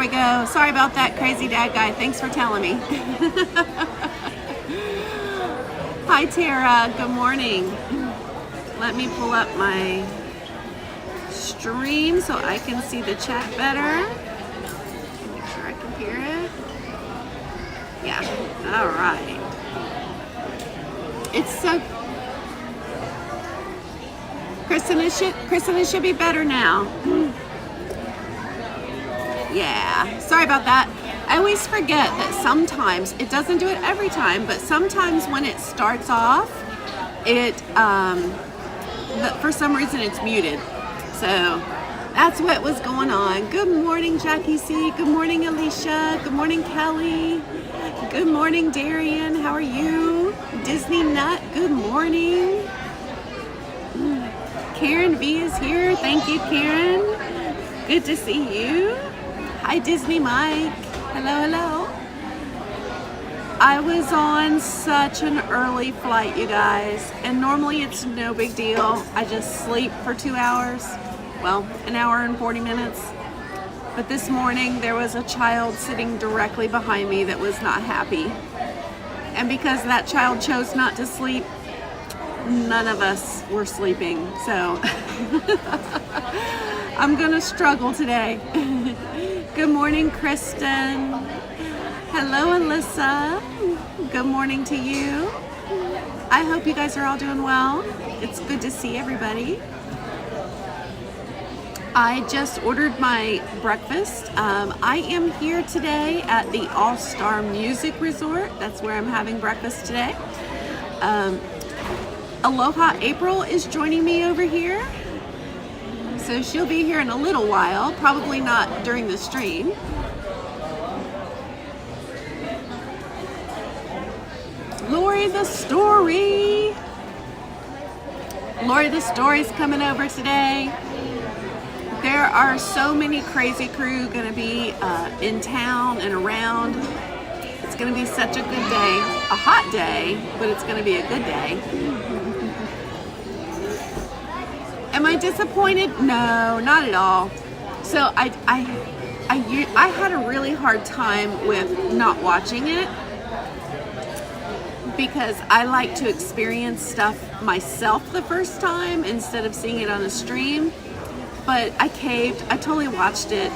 we go. Sorry about that, crazy dad guy. Thanks for telling me. Hi, Tara. Good morning. Let me pull up my stream so I can see the chat better. Make sure I can hear it. Yeah. All right. It's so... Kristen, it should be better now. Yeah, sorry about that. I always forget that sometimes, it doesn't do it every time, but sometimes when it starts off, it, for some reason it's muted. So that's what was going on. Good morning, Jackie C. Good morning, Alicia. Good morning, Kelly. Good morning, Darian. How are you? Disney Nut, good morning. Karen V is here. Thank you, Karen. Good to see you. Hi, Disney Mike. Hello, hello. I was on such an early flight, you guys, and normally it's no big deal. I just sleep for 2 hours. Well, an hour and 40 minutes. But this morning there was a child sitting directly behind me that was not happy. And because that child chose not to sleep, none of us were sleeping. So I'm gonna struggle today. Good morning, Kristen. Hello, Alyssa. Good morning to you. I hope you guys are all doing well. It's good to see everybody. I just ordered my breakfast. I am here today at the All-Star Music Resort. That's where I'm having breakfast today. Aloha April is joining me over here. So she'll be here in a little while, probably not during the stream. Lori the Story. Lori the Story's coming over today. There are so many crazy crew going to be in town and around. It's going to be such a good day. A hot day, but it's going to be a good day. Am I disappointed? No, not at all. So I had a really hard time with not watching it because I like to experience stuff myself the first time instead of seeing it on a stream. But I caved. I totally watched it.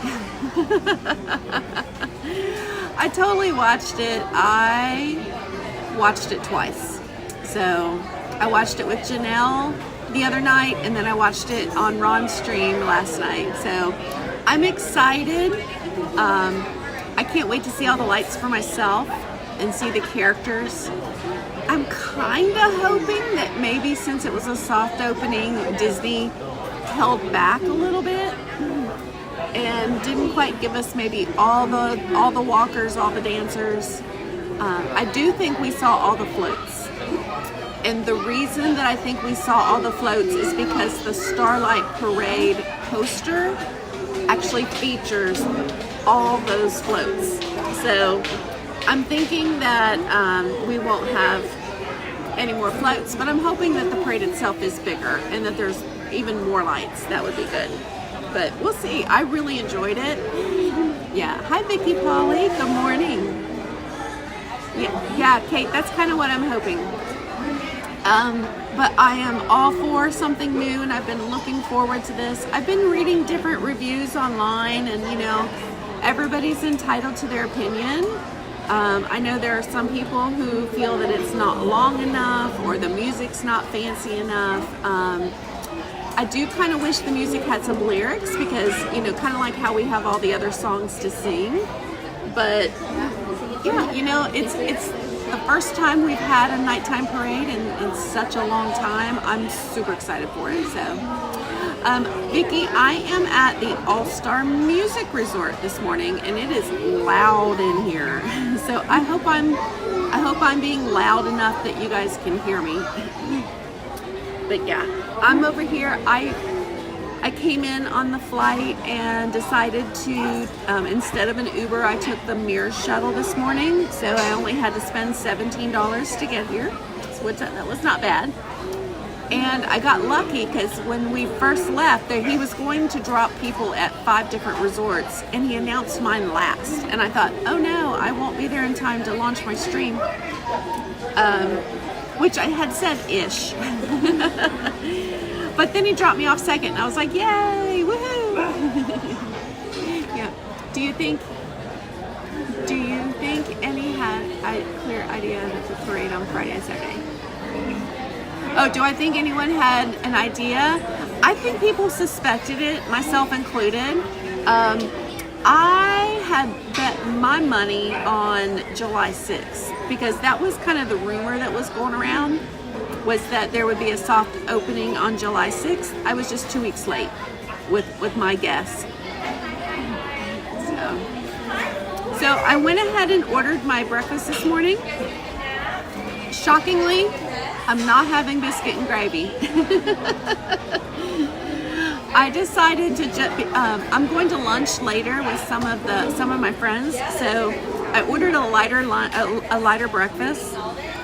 I totally watched it. I watched it twice. So I watched it with Janelle the other night, and then I watched it on Ron's stream last night. So I'm excited. I can't wait to see all the lights for myself and see the characters. I'm kind of hoping that maybe since it was a soft opening, Disney held back a little bit and didn't quite give us maybe all the walkers, all the dancers. I do think we saw all the floats. And the reason that I think we saw all the floats is because the Starlight Parade poster actually features all those floats. So I'm thinking that we won't have any more floats, but I'm hoping that the parade itself is bigger and that there's even more lights. That would be good. But we'll see. I really enjoyed it. Yeah. Hi, Vicky Polly. Good morning. Yeah, Kate, that's kind of what I'm hoping. But I am all for something new, and I've been looking forward to this. I've been reading different reviews online, and you know, everybody's entitled to their opinion. I know there are some people who feel that it's not long enough or the music's not fancy enough. I do kind of wish the music had some lyrics because, you know, kind of like how we have all the other songs to sing. But yeah, you know, it's the first time we've had a nighttime parade in such a long time. I'm super excited for it. So, Vicki, I am at the All-Star Music Resort this morning, and it is loud in here. So I hope I'm being loud enough that you guys can hear me. But yeah, I'm over here. I came in on the flight and decided to, instead of an Uber, I took the Mirror Shuttle this morning. So I only had to spend $17 to get here, which that was not bad. And I got lucky because when we first left, he was going to drop people at 5 different resorts, and he announced mine last. And I thought, oh no, I won't be there in time to launch my stream, which I had said ish. But then he dropped me off second, and I was like, yay, woohoo! Yeah. Do you think any had a clear idea of the parade on Friday and Saturday? Oh, do I think anyone had an idea? I think people suspected it, myself included. I had bet my money on July 6th because that was kind of the rumor that was going around, was that there would be a soft opening on July 6th. I was just 2 weeks late with my guess. So I went ahead and ordered my breakfast this morning. Shockingly, I'm not having biscuit and gravy. I decided to I'm going to lunch later with some of my friends, so I ordered a lighter breakfast,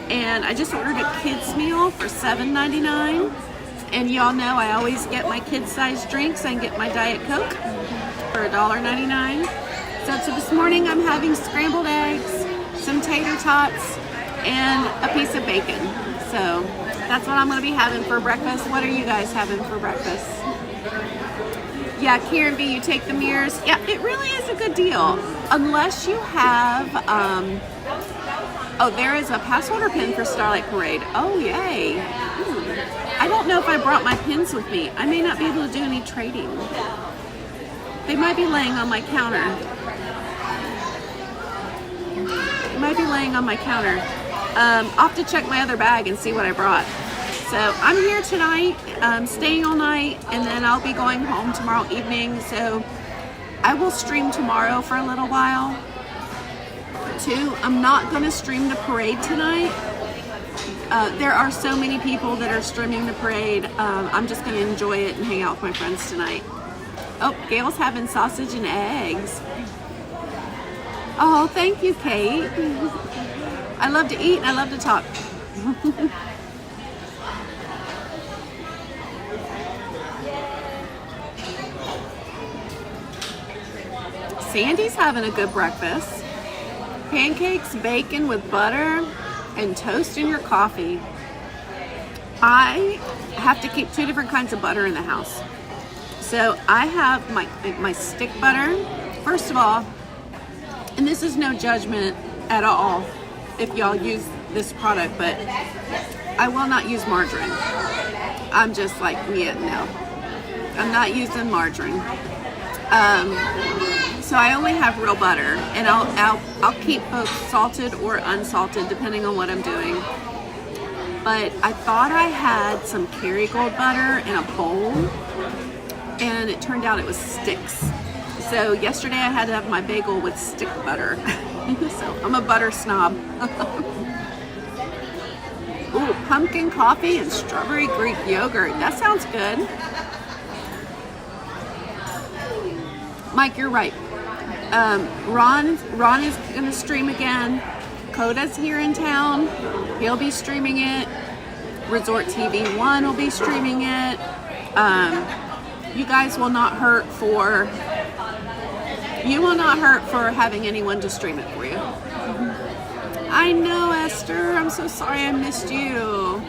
and I just ordered a kids meal for $7.99. And y'all know I always get my kid-sized drinks and get my Diet Coke for $1.99. So this morning I'm having scrambled eggs, some tater tots, and a piece of bacon. So that's what I'm going to be having for breakfast. What are you guys having for breakfast? Yeah, Karen B, you take the mirrors. Yeah, it really is a good deal. Unless you have, oh, there is a pass holder pin for Starlight Parade. Oh, yay. I don't know if I brought my pins with me. I may not be able to do any trading. They might be laying on my counter. I'll have to check my other bag and see what I brought. So I'm here tonight, staying all night, and then I'll be going home tomorrow evening. So I will stream tomorrow for a little while. Too, I'm not going to stream the parade tonight. There are so many people that are streaming the parade. I'm just going to enjoy it and hang out with my friends tonight. Oh, Gail's having sausage and eggs. Oh, thank you, Kate. I love to eat and I love to talk. Sandy's having a good breakfast. Pancakes, bacon with butter, and toast in your coffee. I have to keep 2 different kinds of butter in the house. So I have my stick butter. First of all, and this is no judgment at all if y'all use this product, but I will not use margarine. I'm just like, yeah, no. I'm not using margarine. So I only have real butter, and I'll keep both salted or unsalted depending on what I'm doing. But I thought I had some Kerrygold butter in a bowl, and it turned out it was sticks. So yesterday I had to have my bagel with stick butter. So I'm a butter snob. Ooh, pumpkin coffee and strawberry Greek yogurt. That sounds good. Mike, you're right. Ron is going to stream again. Coda's here in town. He'll be streaming it. Resort TV 1 will be streaming it. You guys will not hurt for having anyone to stream it for you. I know, Esther. I'm so sorry I missed you.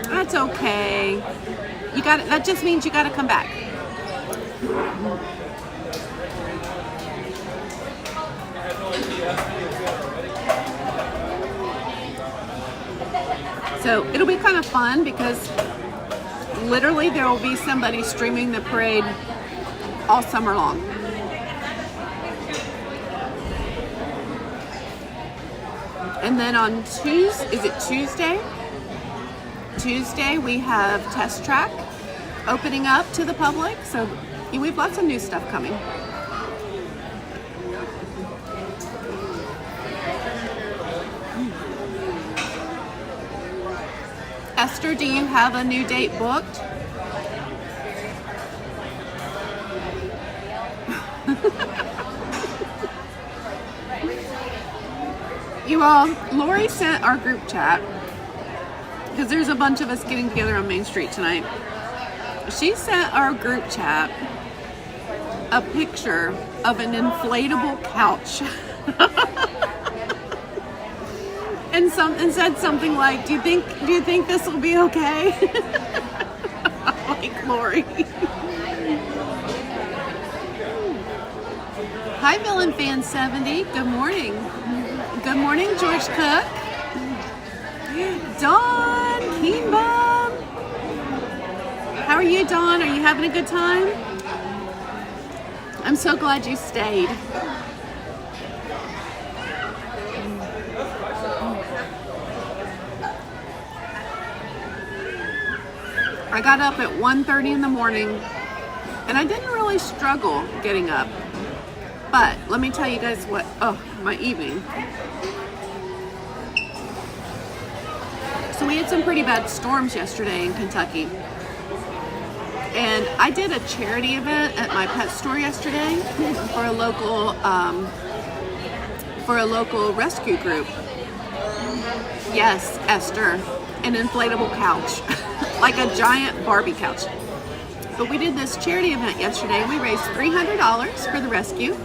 That's okay. That just means you got to come back. So it'll be kind of fun because literally there will be somebody streaming the parade all summer long. And then on Tuesday? Tuesday we have Test Track opening up to the public. So we have lots of new stuff coming. Esther, do you have a new date booked? You all, Lori sent our group chat because there's a bunch of us getting together on Main Street tonight. She sent our group chat a picture of an inflatable couch. And said something like, do you think this will be okay? Like Lori. Hi, Villain Fan 70. Good morning. Good morning, George Cook. Dawn Keembum. How are you, Dawn? Are you having a good time? I'm so glad you stayed. I got up at 1:30 in the morning, and I didn't really struggle getting up. But let me tell you guys what, my evening. So we had some pretty bad storms yesterday in Kentucky. And I did a charity event at my pet store yesterday for a local rescue group. Yes, Esther, an inflatable couch, like a giant Barbie couch. But we did this charity event yesterday. We raised $300 for the rescue.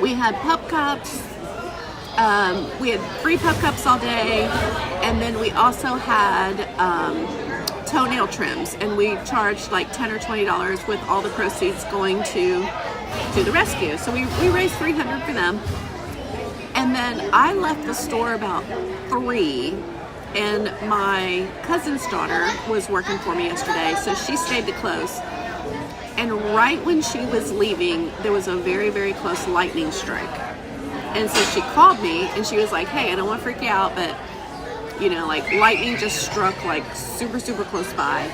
We had pup cups. We had free pup cups all day, and then we also had toenail trims, and we charged like $10 or $20 with all the proceeds going to the rescue. So we raised $300 for them. And then I left the store about 3, and my cousin's daughter was working for me yesterday, so she stayed to close. And right when she was leaving, there was a very, very close lightning strike. And so she called me, and she was like, hey, I don't want to freak you out, but like lightning just struck like super, super close by.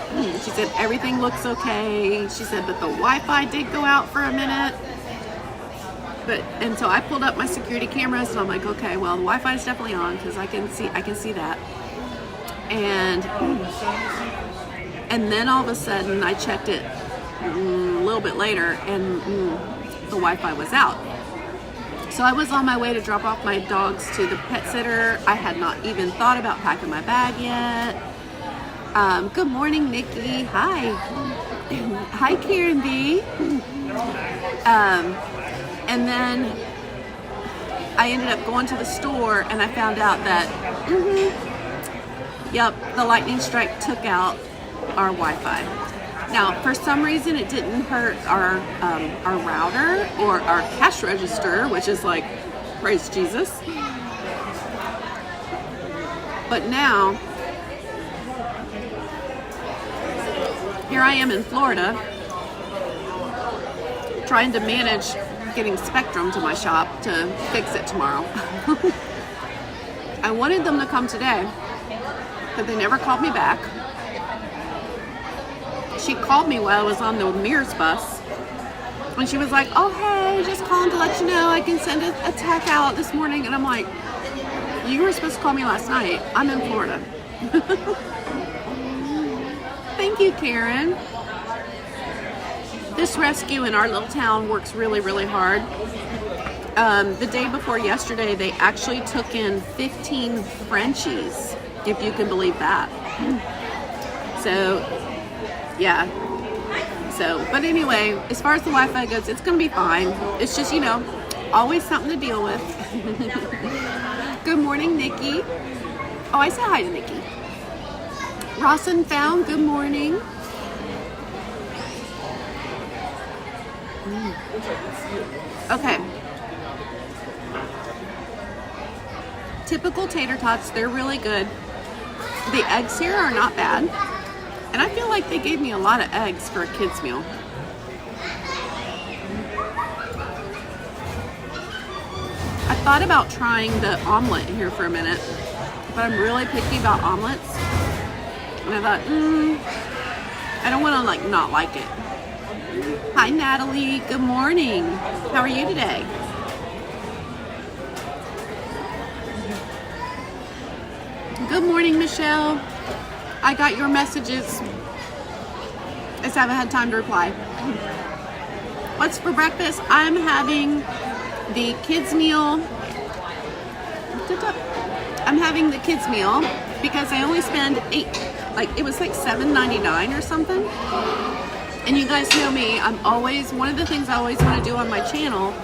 She said, everything looks okay. She said, but the Wi-Fi did go out for a minute. And so I pulled up my security cameras, and I'm like, okay, well, the Wi-Fi is definitely on because I can see that. And then all of a sudden I checked it a little bit later, and the Wi-Fi was out. So I was on my way to drop off my dogs to the pet sitter. I had not even thought about packing my bag yet. Good morning, Nikki. Hi. Hi, Karen B. And then I ended up going to the store, and I found out that, the lightning strike took out our Wi-Fi. Now, for some reason, it didn't hurt our router or our cash register, which is like, praise Jesus. But now, here I am in Florida, trying to manage getting Spectrum to my shop to fix it tomorrow. I wanted them to come today, but they never called me back. She called me while I was on the Mears bus, and she was like, oh, hey, just calling to let you know I can send a tech out this morning. And I'm like, you were supposed to call me last night. I'm in Florida. Thank you, Karen. This rescue in our little town works really, really hard. The day before yesterday, they actually took in 15 Frenchies, if you can believe that. So, yeah. But anyway, as far as the Wi-Fi goes, it's going to be fine. It's just, always something to deal with. Good morning, Nikki. Oh, I said hi to Nikki. Rawson Found, good morning. Okay. Typical tater tots, they're really good. The eggs here are not bad. And I feel like they gave me a lot of eggs for a kid's meal. I thought about trying the omelet here for a minute, but I'm really picky about omelets. And I thought, I don't want to not like it. Hi, Natalie. Good morning. How are you today? Good morning, Michelle. I got your messages. I just haven't had time to reply. What's for breakfast? I'm having the kids' meal. I'm having the kids' meal, because I only spend it was like $7.99 or something. And you guys know me, one of the things I always want to do on my channel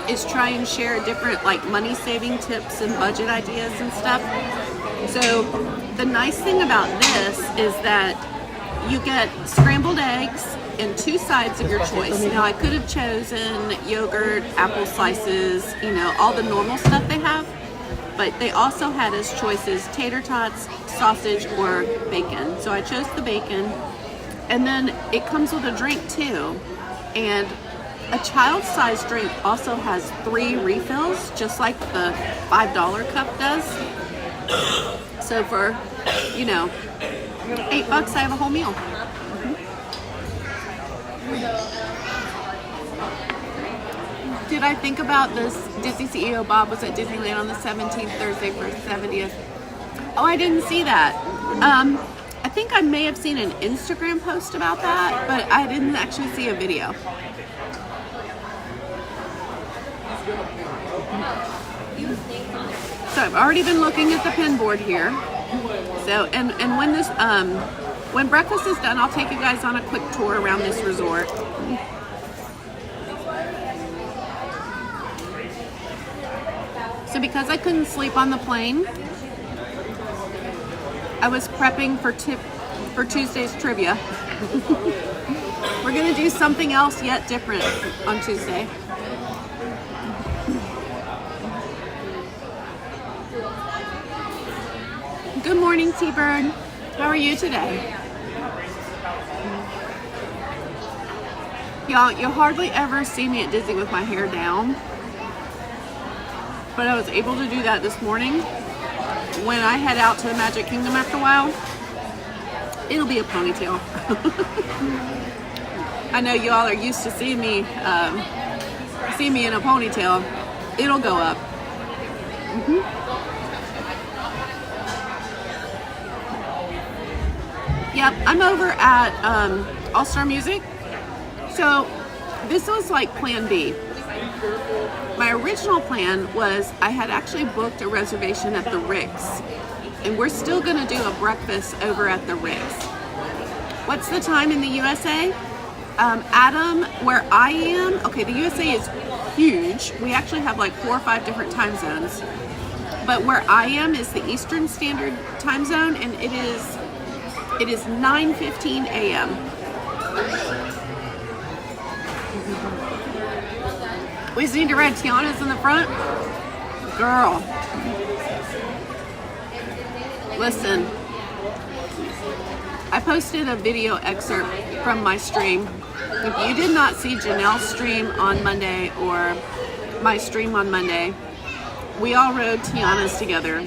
is try and share different like money saving tips and budget ideas and stuff. So the nice thing about this is that you get scrambled eggs and 2 sides of your choice. Now I could have chosen yogurt, apple slices, all the normal stuff they have, but they also had as choices tater tots, sausage, or bacon. So I chose the bacon. And then it comes with a drink too. And a child-sized drink also has 3 refills, just like the $5 cup does. So for, $8, I have a whole meal. Did I think about this? Disney CEO Bob was at Disneyland on the 17th, Thursday for his 70th. Oh, I didn't see that. I think I may have seen an Instagram post about that, but I didn't actually see a video. So I've already been looking at the pin board here. So and when breakfast is done, I'll take you guys on a quick tour around this resort. So because I couldn't sleep on the plane, I was prepping for Tuesday's trivia. We're gonna do something else yet different on Tuesday. Good morning, T-Bird. How are you today? Y'all, you'll hardly ever see me at Disney with my hair down, but I was able to do that this morning. When I head out to the Magic Kingdom after a while, it'll be a ponytail. I know y'all are used to seeing me in a ponytail. It'll go up. Yep, I'm over at All Star Music. So this was like plan B. My original plan was I had actually booked a reservation at the Ritz, and we're still going to do a breakfast over at the Ritz. What's the time in the USA? Adam, where I am, okay, the USA is huge. We actually have like 4 or 5 different time zones. But where I am is the Eastern Standard Time Zone, and it is 9:15 a.m. We just need to ride Tiana's in the front. Girl. Listen. I posted a video excerpt from my stream. If you did not see Janelle's stream on Monday or my stream on Monday, we all rode Tiana's together.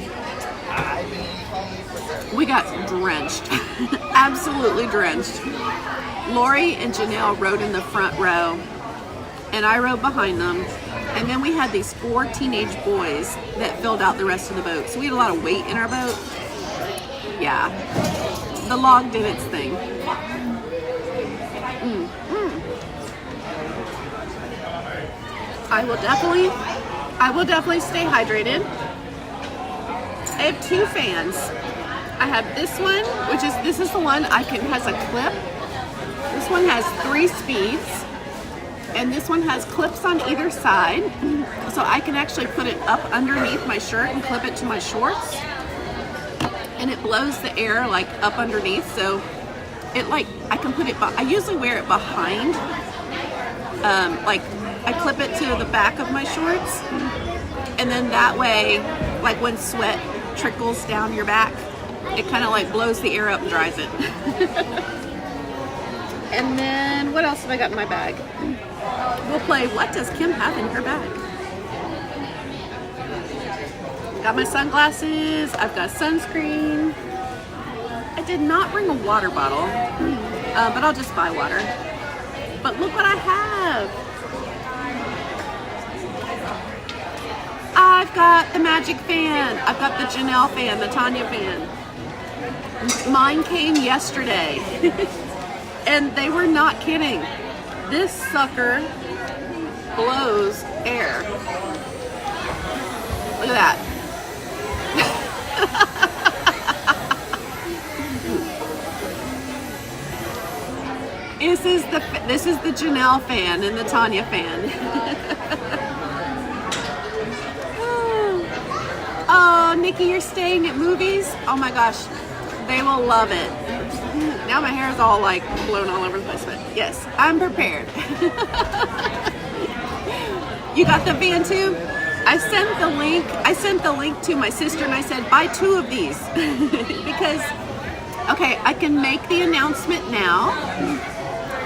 We got drenched. Absolutely drenched. Lori and Janelle rode in the front row, and I rode behind them. And then we had these 4 teenage boys that filled out the rest of the boat. So we had a lot of weight in our boat. Yeah. The log did its thing. I will definitely stay hydrated. I have 2 fans. I have this one, this is the one has a clip. This one has 3 speeds, and this one has clips on either side, so I can actually put it up underneath my shirt and clip it to my shorts, and it blows the air like up underneath, so it I can put it. I usually wear it behind, I clip it to the back of my shorts, and then that way, like when sweat trickles down your back, it kind of like blows the air up and dries it. And then what else have I got in my bag? We'll play What Does Kim Have in Her Bag? Got my sunglasses, I've got sunscreen. I did not bring a water bottle, but I'll just buy water. But look what I have. I've got the Magic fan. I've got the Janelle fan, the Tanya fan. Mine came yesterday. And they were not kidding. This sucker blows air. Look at that. This is the Janelle fan and the Tanya fan. Oh, Nikki, you're staying at movies? Oh my gosh, they will love it. Now my hair is all like blown all over the place, but yes, I'm prepared. You got the van too? I sent the link to my sister and I said, buy 2 of these. Because, okay, I can make the announcement now.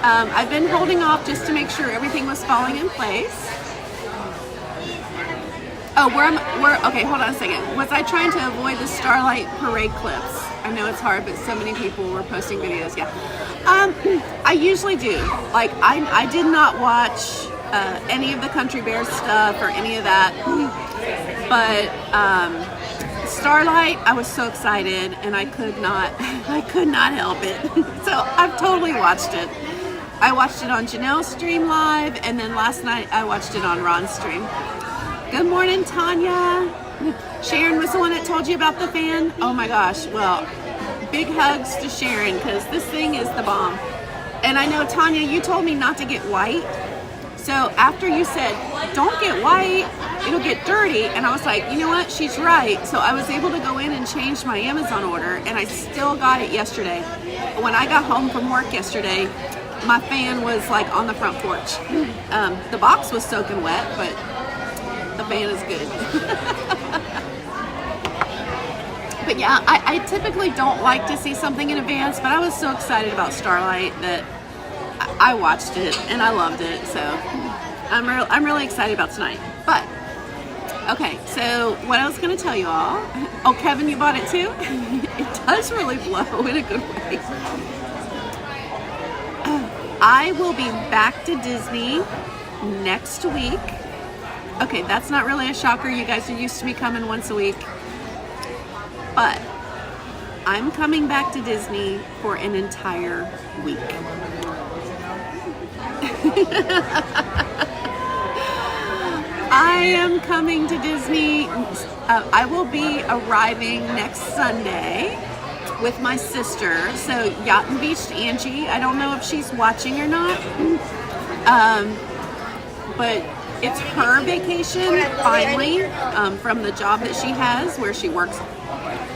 I've been holding off just to make sure everything was falling in place. Oh, okay, hold on a second. Was I trying to avoid the Starlight Parade clips? I know it's hard, but so many people were posting videos, yeah. I usually do. Like, I did not watch any of the Country Bears stuff or any of that. But Starlight, I was so excited and I could not help it. So I've totally watched it. I watched it on Janelle's stream live, and then last night I watched it on Ron's stream. Good morning, Tanya. Sharon was the one that told you about the fan? Oh my gosh, well, big hugs to Sharon, because this thing is the bomb. And I know, Tanya, you told me not to get white. So after you said, don't get white, it'll get dirty. And I was like, you know what, she's right. So I was able to go in and change my Amazon order, and I still got it yesterday. When I got home from work yesterday, my fan was like on the front porch. The box was soaking wet, but the fan is good. But yeah, I typically don't like to see something in advance, but I was so excited about Starlight that I watched it and I loved it. So I'm really excited about tonight. But okay, so what I was going to tell you all. Oh, Kevin, you bought it too? It does really blow in a good way. I will be back to Disney next week. Okay, that's not really a shocker. You guys are used to me coming once a week. But I'm coming back to Disney for an entire week. I am coming to Disney. I will be arriving next Sunday with my sister. So Yacht and Beach Angie, I don't know if she's watching or not. But it's her vacation, finally, from the job that she has, where she works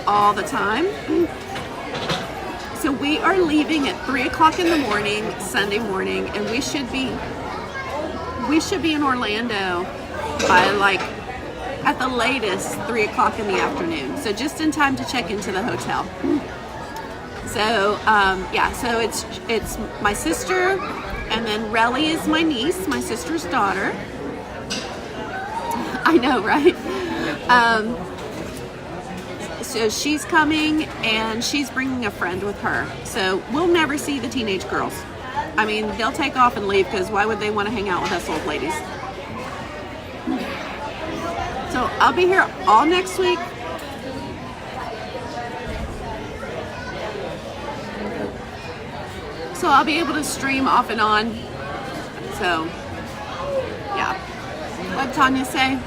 all the time. So we are leaving at 3 o'clock in the morning, Sunday morning, and we should be in Orlando by like, at the latest, 3 o'clock in the afternoon. So just in time to check into the hotel. So, yeah, so it's my sister, and then Relly is my niece, my sister's daughter. I know, right? So she's coming, and she's bringing a friend with her. So we'll never see the teenage girls. I mean, they'll take off and leave, because why would they want to hang out with us old ladies? So I'll be here all next week. So I'll be able to stream off and on. So, yeah. What'd Tanya say?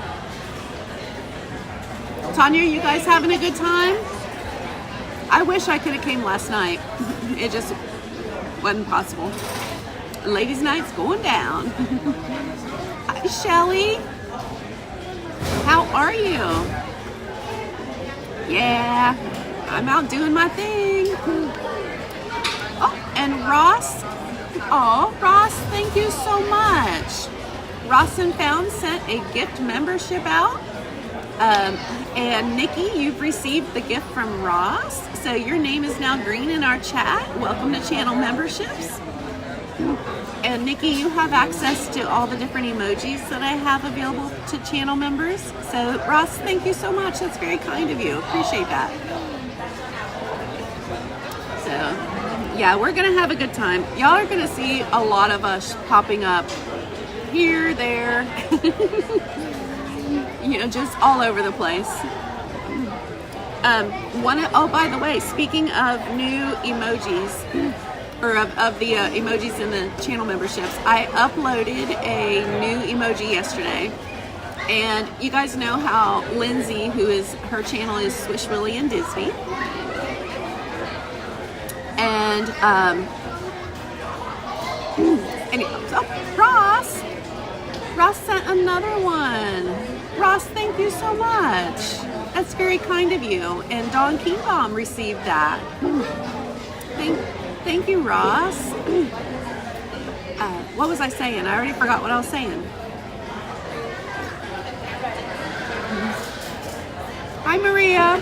Tanya, you guys having a good time? I wish I could have came last night. It just wasn't possible. Ladies' night's going down. Hi, Shelly. How are you? Yeah, I'm out doing my thing. Oh, and Ross. Oh, Ross, thank you so much. Ross and Found sent a gift membership out. And Nikki, you've received the gift from Ross. So your name is now green in our chat. Welcome to channel memberships. And Nikki, you have access to all the different emojis that I have available to channel members. So Ross, thank you so much. That's very kind of you. Appreciate that. So yeah, we're gonna have a good time. Y'all are gonna see a lot of us popping up here, there, you know, just all over the place. Oh, by the way, speaking of new emojis, or of the emojis in the channel memberships, I uploaded a new emoji yesterday. And you guys know how Lindsay, her channel is Swish Willy and Disney. And Oh, Ross sent another one. Ross, thank you so much. That's very kind of you. And Dawn Kingdom received that. Thank you, Ross. What was I saying? I already forgot what I was saying. Hi, Maria.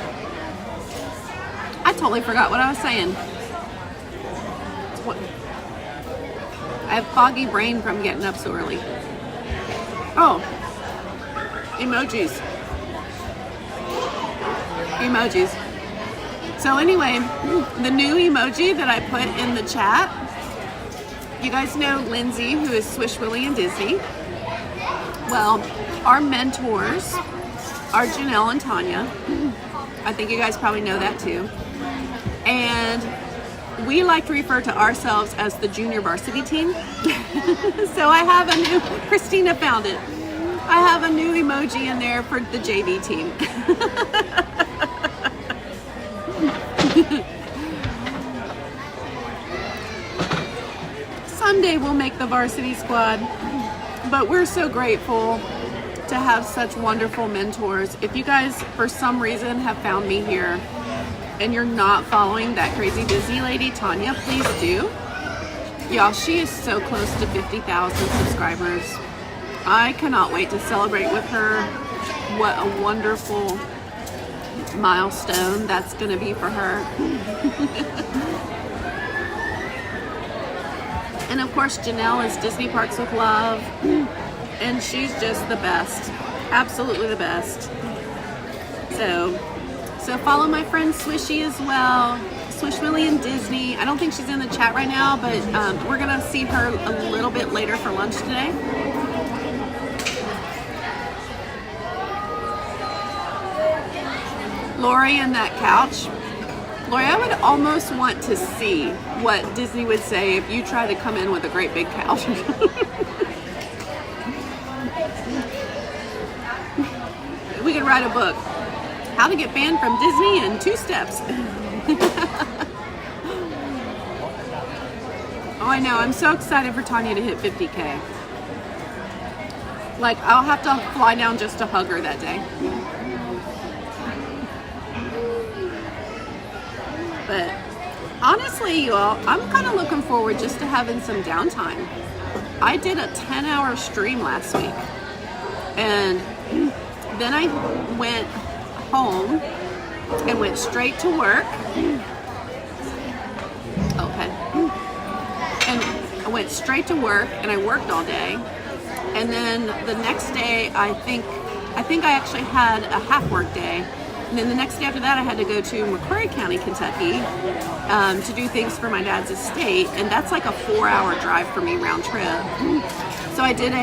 I totally forgot what I was saying. I have foggy brain from getting up so early. Oh, emojis. So anyway, the new emoji that I put in the chat, you guys know Lindsay, who is Swish Willie and Disney. Well, our mentors are Janelle and Tanya. I think you guys probably know that too. And we like to refer to ourselves as the junior varsity team. So I have a new, Christina found it. I have a new emoji in there for the JV team. Someday we'll make the varsity squad, but we're so grateful to have such wonderful mentors. If you guys, for some reason, have found me here and you're not following that crazy Disney lady, Tanya, please do. Y'all, she is so close to 50,000 subscribers. I cannot wait to celebrate with her. What a wonderful milestone that's going to be for her. And of course, Janelle is Disney Parks with Love, and she's just the best, absolutely the best. So follow my friend Swishy as well, Swish Willie and Disney. I don't think she's in the chat right now, but we're gonna see her a little bit later for lunch today. Lori and that couch. Lori, I would almost want to see what Disney would say if you try to come in with a great big couch. We could write a book. How to get banned from Disney in 2 steps. Oh, I know. I'm so excited for Tanya to hit 50K. Like, I'll have to fly down just to hug her that day. But honestly, you all, I'm kind of looking forward just to having some downtime. I did a 10-hour stream last week. And then I went home and went straight to work. Okay. And I went straight to work and I worked all day. And then the next day, I think I actually had a half work day. And then the next day after that, I had to go to McCrory County, Kentucky, to do things for my dad's estate. And that's like a 4-hour drive for me round trip. So I did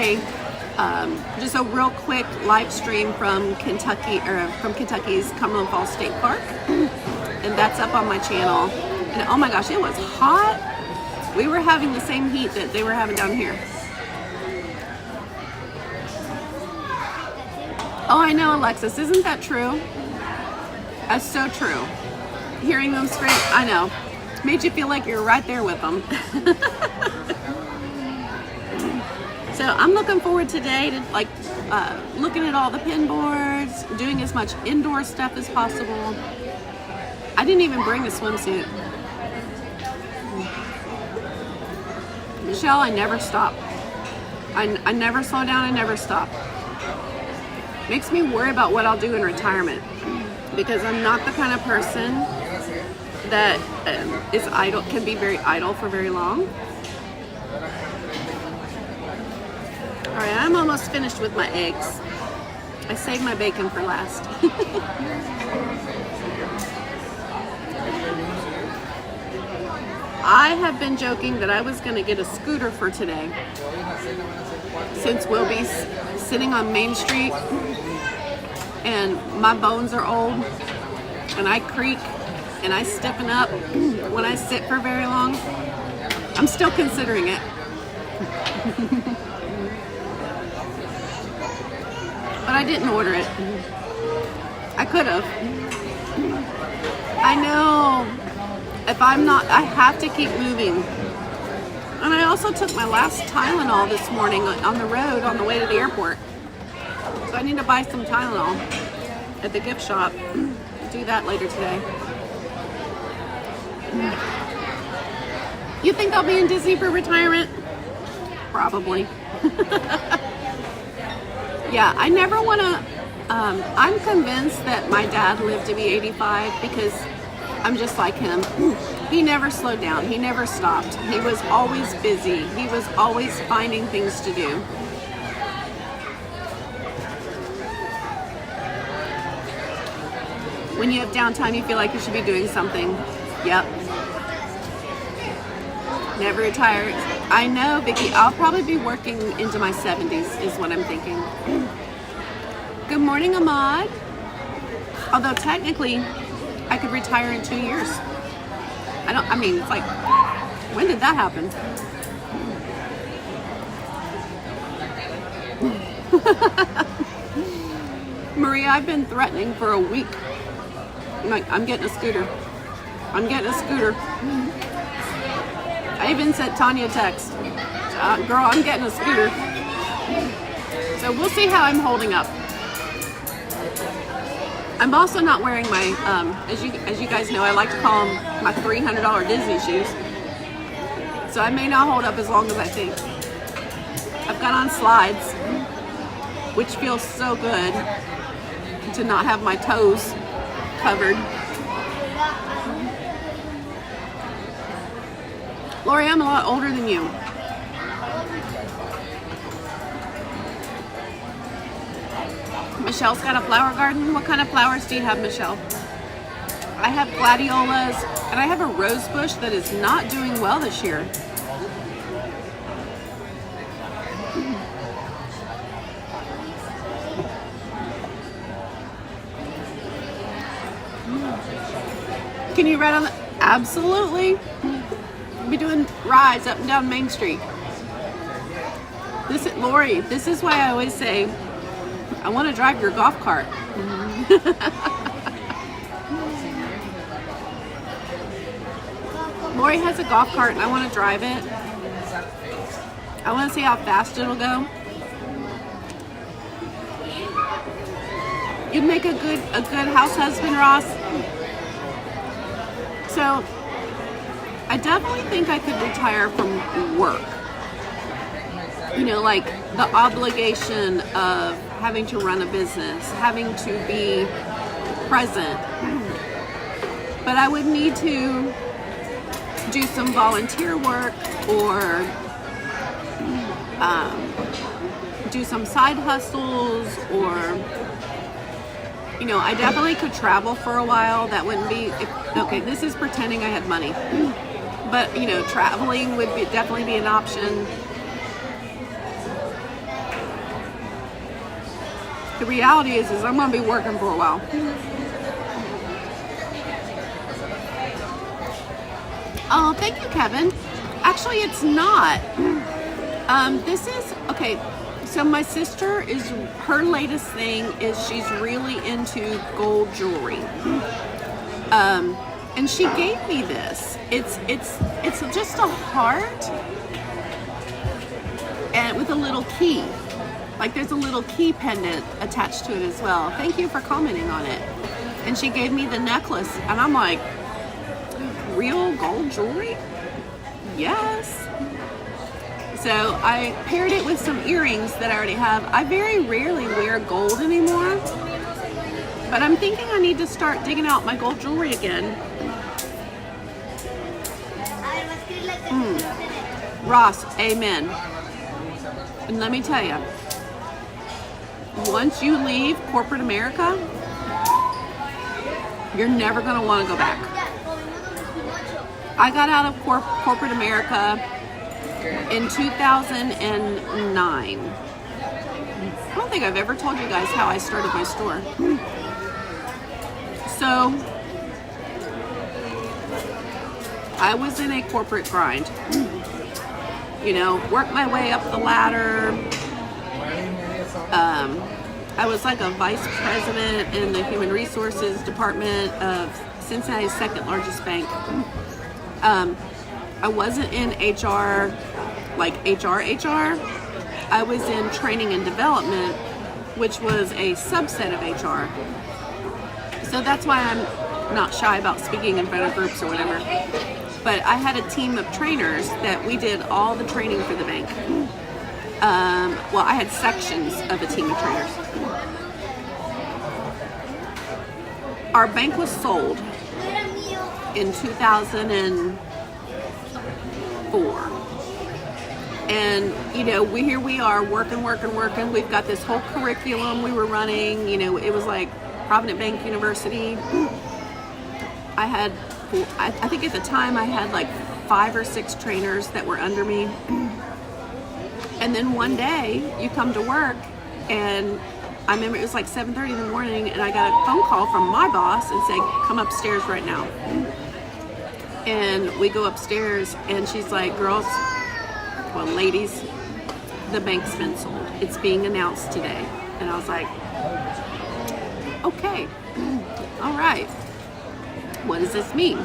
just a real quick live stream from Kentucky, or from Kentucky's Cumberland Falls State Park. And that's up on my channel. And oh my gosh, it was hot. We were having the same heat that they were having down here. Oh, I know, Alexis. Isn't that true? That's so true. Hearing them scream, I know. Made you feel like you're right there with them. So I'm looking forward today to looking at all the pin boards, doing as much indoor stuff as possible. I didn't even bring a swimsuit. Michelle, I never stop. I never slow down, I never stop. Makes me worry about what I'll do in retirement, because I'm not the kind of person that is idle, can be very idle for very long. All right, I'm almost finished with my eggs. I saved my bacon for last. I have been joking that I was going to get a scooter for today, since we'll be sitting on Main Street and my bones are old and I creak and I stiffen up when I sit for very long. I'm still considering it. But I didn't order it. I could have. I know. If I'm not, I have to keep moving. And I also took my last Tylenol this morning on the road on the way to the airport. So I need to buy some Tylenol at the gift shop. Do that later today. You think I'll be in Disney for retirement? Probably. Yeah, I never want to. I'm convinced that my dad lived to be 85 because I'm just like him. He never slowed down. He never stopped. He was always busy. He was always finding things to do. When you have downtime, you feel like you should be doing something. Yep. Never retire. I know, Vicki. I'll probably be working into my 70s is what I'm thinking. Good morning, Ahmad. Although technically, I could retire in 2 years. I mean, it's like, when did that happen? Maria, I've been threatening for a week. I'm getting a scooter. I'm getting a scooter. I even sent Tanya a text. Girl, I'm getting a scooter. So we'll see how I'm holding up. I'm also not wearing my, as you guys know, I like to call them my $300 Disney shoes. So I may not hold up as long as I think. I've got on slides, which feels so good to not have my toes covered. Lori, I'm a lot older than you. Michelle's got a flower garden. What kind of flowers do you have, Michelle? I have gladiolas, and I have a rose bush that is not doing well this year. Can you ride on the... Absolutely. We'll be doing rides up and down Main Street. Lori, this is why I always say, I want to drive your golf cart. Lori has a golf cart and I want to drive it. I want to see how fast it'll go. You'd make a good house husband, Ross. So I definitely think I could retire from work. You know, like the obligation of having to run a business, having to be present. But I would need to do some volunteer work or do some side hustles, or, you know, I definitely could travel for a while. That wouldn't be, okay, this is pretending I had money. But, you know, traveling would definitely be an option. The reality is I'm going to be working for a while. Oh, thank you, Kevin. Actually, it's not. This is, okay, so my sister her latest thing is she's really into gold jewelry. And she gave me this. It's just a heart and with a little key. Like there's a little key pendant attached to it as well. Thank you for commenting on it. And she gave me the necklace, and I'm like, real gold jewelry? Yes. So I paired it with some earrings that I already have. I very rarely wear gold anymore, but I'm thinking I need to start digging out my gold jewelry again. Ross, amen. And let me tell you, once you leave corporate America, you're never going to want to go back. I got out of corporate America in 2009. I don't think I've ever told you guys how I started my store. So, I was in a corporate grind. You know, worked my way up the ladder. I was like a vice president in the human resources department of Cincinnati's second largest bank. I wasn't in HR, like HR. I was in training and development, which was a subset of HR. So that's why I'm not shy about speaking in front of groups or whatever. But I had a team of trainers that we did all the training for the bank. Well, I had sections of a team of trainers. Our bank was sold in 2004. And, you know, here we are working. We've got this whole curriculum we were running. You know, it was like Provident Bank University. I think at the time I had like 5 or 6 trainers that were under me. And then one day you come to work, and I remember it was like 7:30 in the morning, and I got a phone call from my boss and said, come upstairs right now. And we go upstairs, and she's like, girls, well, ladies, the bank's been sold. It's being announced today. And I was like, okay, all right. What does this mean?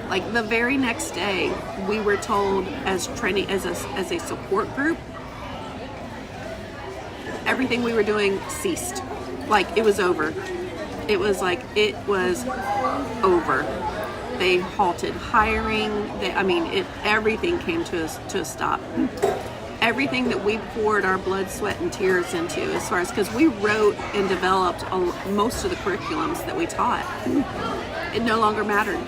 Like the very next day, we were told as training, as a support group, everything we were doing ceased. Like it was over. It was over. They halted hiring. Everything came to a stop. Everything that we poured our blood, sweat, and tears into, as far as, because we wrote and developed most of the curriculums that we taught, it no longer mattered.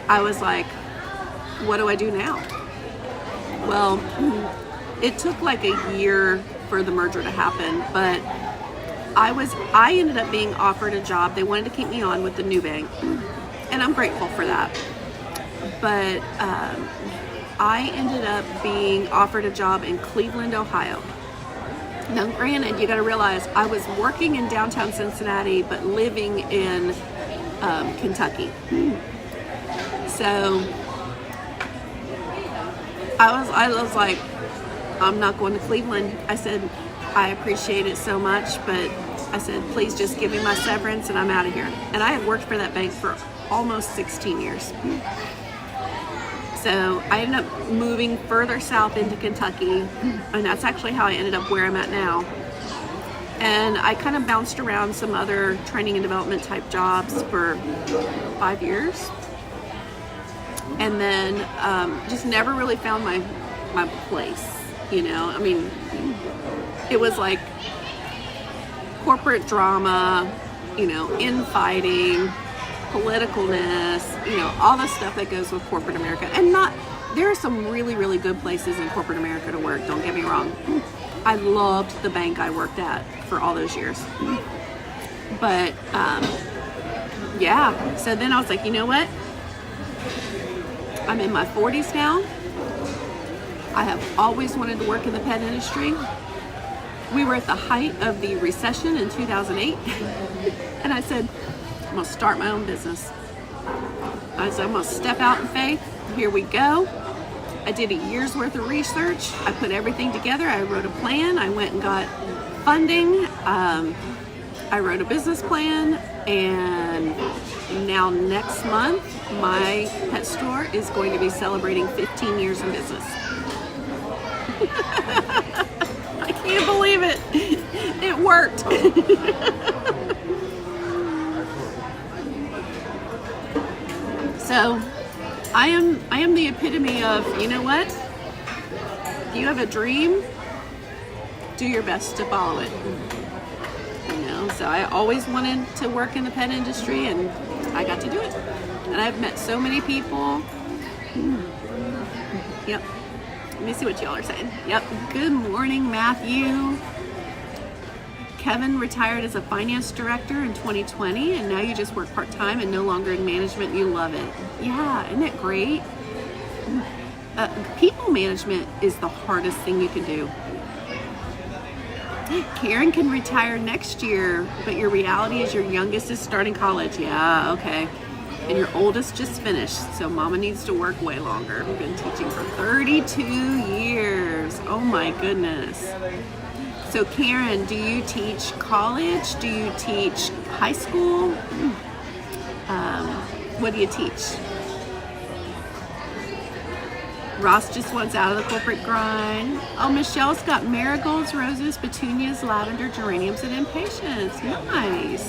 I was like, what do I do now? Well, it took like a year for the merger to happen, but I ended up being offered a job. They wanted to keep me on with the new bank, and I'm grateful for that. But I ended up being offered a job in Cleveland, Ohio. Now, granted, you got to realize I was working in downtown Cincinnati, but living in Kentucky. So I was like, I'm not going to Cleveland. I said, I appreciate it so much, but I said, please just give me my severance and I'm out of here. And I had worked for that bank for almost 16 years. So I ended up moving further south into Kentucky, and that's actually how I ended up where I'm at now. And I kind of bounced around some other training and development type jobs for 5 years. And then just never really found my place, you know. I mean, it was like corporate drama, you know, infighting, politicalness, you know, all the stuff that goes with corporate America. And there are some really, really good places in corporate America to work, don't get me wrong. I loved the bank I worked at for all those years. But, yeah, so then I was like, you know what? I'm in my 40s now. I have always wanted to work in the pet industry. We were at the height of the recession in 2008. And I said, I'm going to start my own business. I said, I'm going to step out in faith. Here we go. I did a year's worth of research. I put everything together. I wrote a plan. I went and got funding. I wrote a business plan. And now next month, my pet store is going to be celebrating 15 years in business. I can't believe it. It worked. So I am the epitome of, you know what? If you have a dream, do your best to follow it. You know, so I always wanted to work in the pet industry, and I got to do it. And I've met so many people. Yep. Let me see what y'all are saying. Yep. Good morning, Matthew. Kevin retired as a finance director in 2020, and now you just work part-time and no longer in management. You love it. Yeah, isn't it great? People management is the hardest thing you can do. Karen can retire next year, but your reality is your youngest is starting college. Yeah, okay. And your oldest just finished, so mama needs to work way longer. We've been teaching for 32 years. Oh my goodness. So Karen, do you teach college? Do you teach high school? What do you teach? Ross just wants out of the corporate grind. Oh, Michelle's got marigolds, roses, petunias, lavender, geraniums, and impatiens. Nice.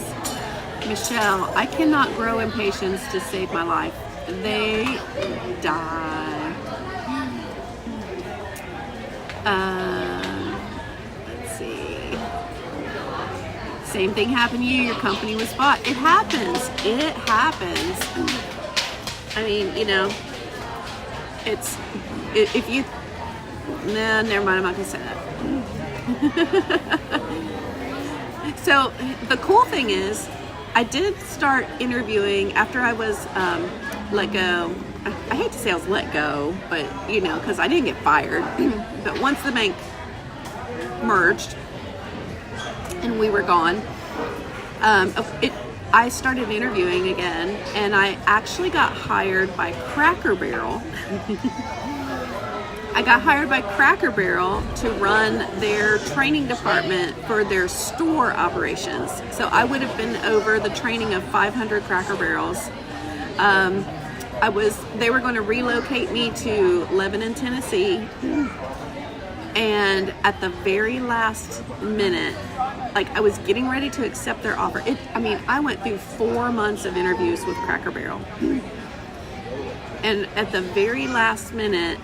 Michelle, I cannot grow impatiens to save my life. They die. Let's see. Same thing happened to you. Your company was bought. It happens. It happens. I mean, you know, it's, if you, nah, never mind, I'm not gonna say that. So the cool thing is, I did start interviewing after I was let go. I hate to say I was let go, but you know, because I didn't get fired. But once the bank merged and we were gone, I started interviewing again, and I actually got hired by Cracker Barrel. I got hired by Cracker Barrel to run their training department for their store operations. So I would have been over the training of 500 Cracker Barrels. They were going to relocate me to Lebanon, Tennessee. And at the very last minute, like I was getting ready to accept their offer. I went through 4 months of interviews with Cracker Barrel. And at the very last minute,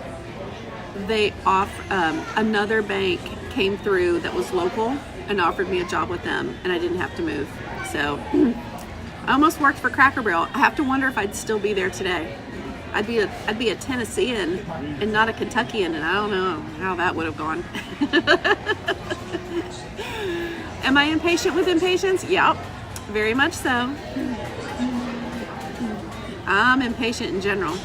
another bank came through that was local and offered me a job with them, and I didn't have to move. So I almost worked for Cracker Barrel. I have to wonder if I'd still be there today. I'd be a Tennessean and not a Kentuckian, and I don't know how that would have gone. Am I impatient with impatience? Yep, very much so. I'm impatient in general.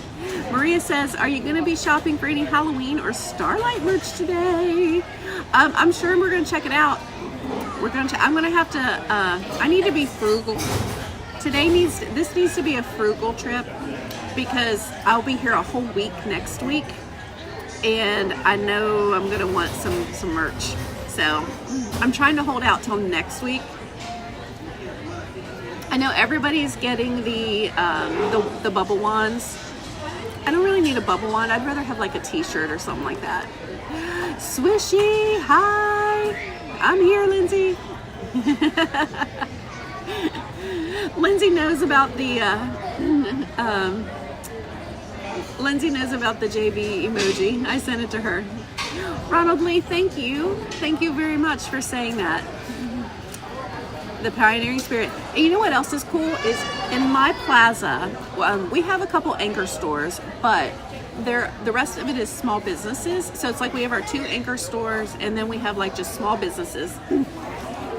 Maria says, are you going to be shopping for any Halloween or Starlight merch today? I'm sure we're going to check it out. I'm going to have to, I need to be frugal. This needs to be a frugal trip because I'll be here a whole week next week. And I know I'm going to want some merch. So I'm trying to hold out till next week. I know everybody's getting the bubble wands. I don't really need a bubble wand. I'd rather have like a t-shirt or something like that. Swishy, hi. I'm here, Lindsay. Lindsay knows about the JB emoji. I sent it to her. Ronald Lee, thank you. Thank you very much for saying that. The pioneering spirit. And you know what else is cool is in my plaza, we have a couple anchor stores, but the rest of it is small businesses. So it's like we have our 2 anchor stores, and then we have like just small businesses.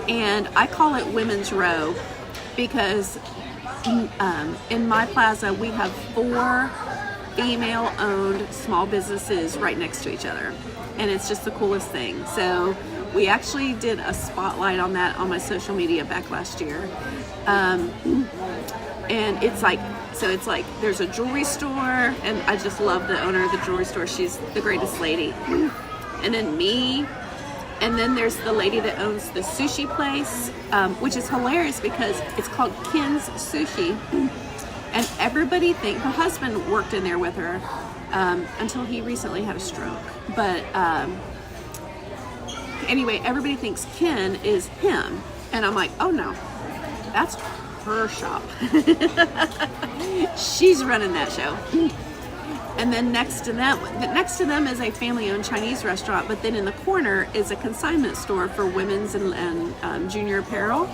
And I call it Women's Row because in my plaza we have 4 female-owned small businesses right next to each other, and it's just the coolest thing. So we actually did a spotlight on that on my social media back last year. And it's like there's a jewelry store, and I just love the owner of the jewelry store. She's the greatest lady. And then me, and then there's the lady that owns the sushi place, which is hilarious because it's called Ken's Sushi. And everybody thinks her husband worked in there with her until he recently had a stroke. But anyway, everybody thinks Ken is him, and I'm like, oh no, that's her shop. She's running that show. And then next to them is a family-owned Chinese restaurant, but then in the corner is a consignment store for women's and junior apparel,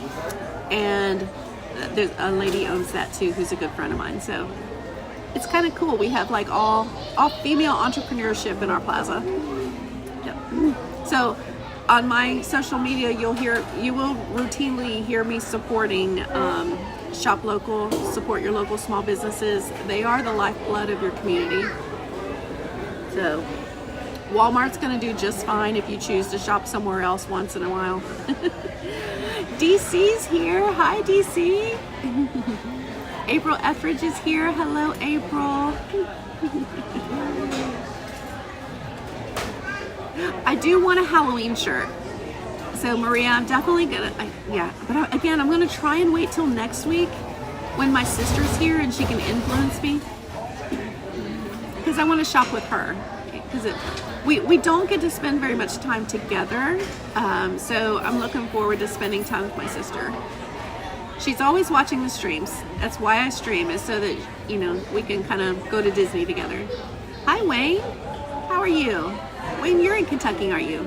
and there's a lady owns that too, who's a good friend of mine. So it's kind of cool. We have like all female entrepreneurship in our plaza. Yep. So on my social media, you will routinely hear me supporting shop local, support your local small businesses. They are the lifeblood of your community. So Walmart's going to do just fine if you choose to shop somewhere else once in a while. DC's here. Hi, DC. April Etheridge is here. Hello, April. I do want a Halloween shirt. So Maria, I'm definitely gonna, but again, I'm gonna try and wait till next week when my sister's here and she can influence me, because I want to shop with her. because we don't get to spend very much time together. So I'm looking forward to spending time with my sister. She's always watching the streams. That's why I stream, is so that, you know, we can kind of go to Disney together. Hi, Wayne. How are you? Wayne, you're in Kentucky, aren't you?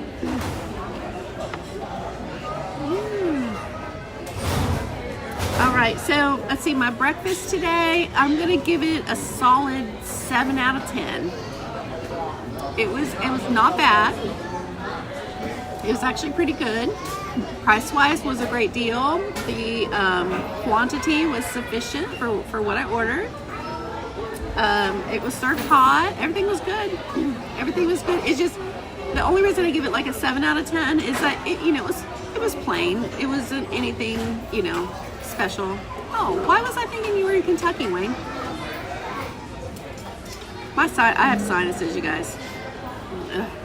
All right, so let's see, my breakfast today, I'm gonna give it a solid 7 out of 10. It was not bad. It was actually pretty good. Price-wise was a great deal. The quantity was sufficient for what I ordered. It was served hot. Everything was good. Everything was good. It's just, the only reason I give it like a 7 out of 10 is that it was plain. It wasn't anything, you know, special. Oh, why was I thinking you were in Kentucky, Wayne? I have sinuses, you guys.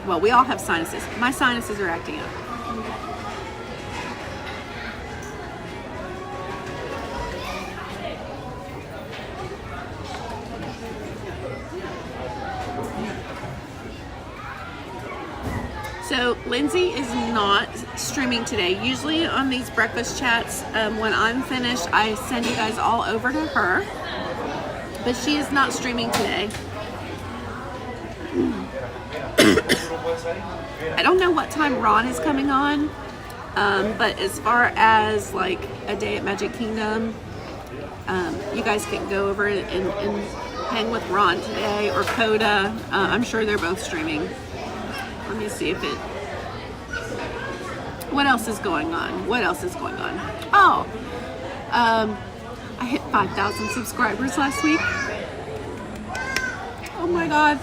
Well, we all have sinuses. My sinuses are acting up. So Lindsay is not streaming today. Usually on these breakfast chats, when I'm finished, I send you guys all over to her. But she is not streaming today. I don't know what time Ron is coming on, but as far as like a day at Magic Kingdom, you guys can go over and hang with Ron today, or Coda. I'm sure they're both streaming. Let me see if it... What else is going on? What else is going on? Oh, I hit 5,000 subscribers last week. Oh my God,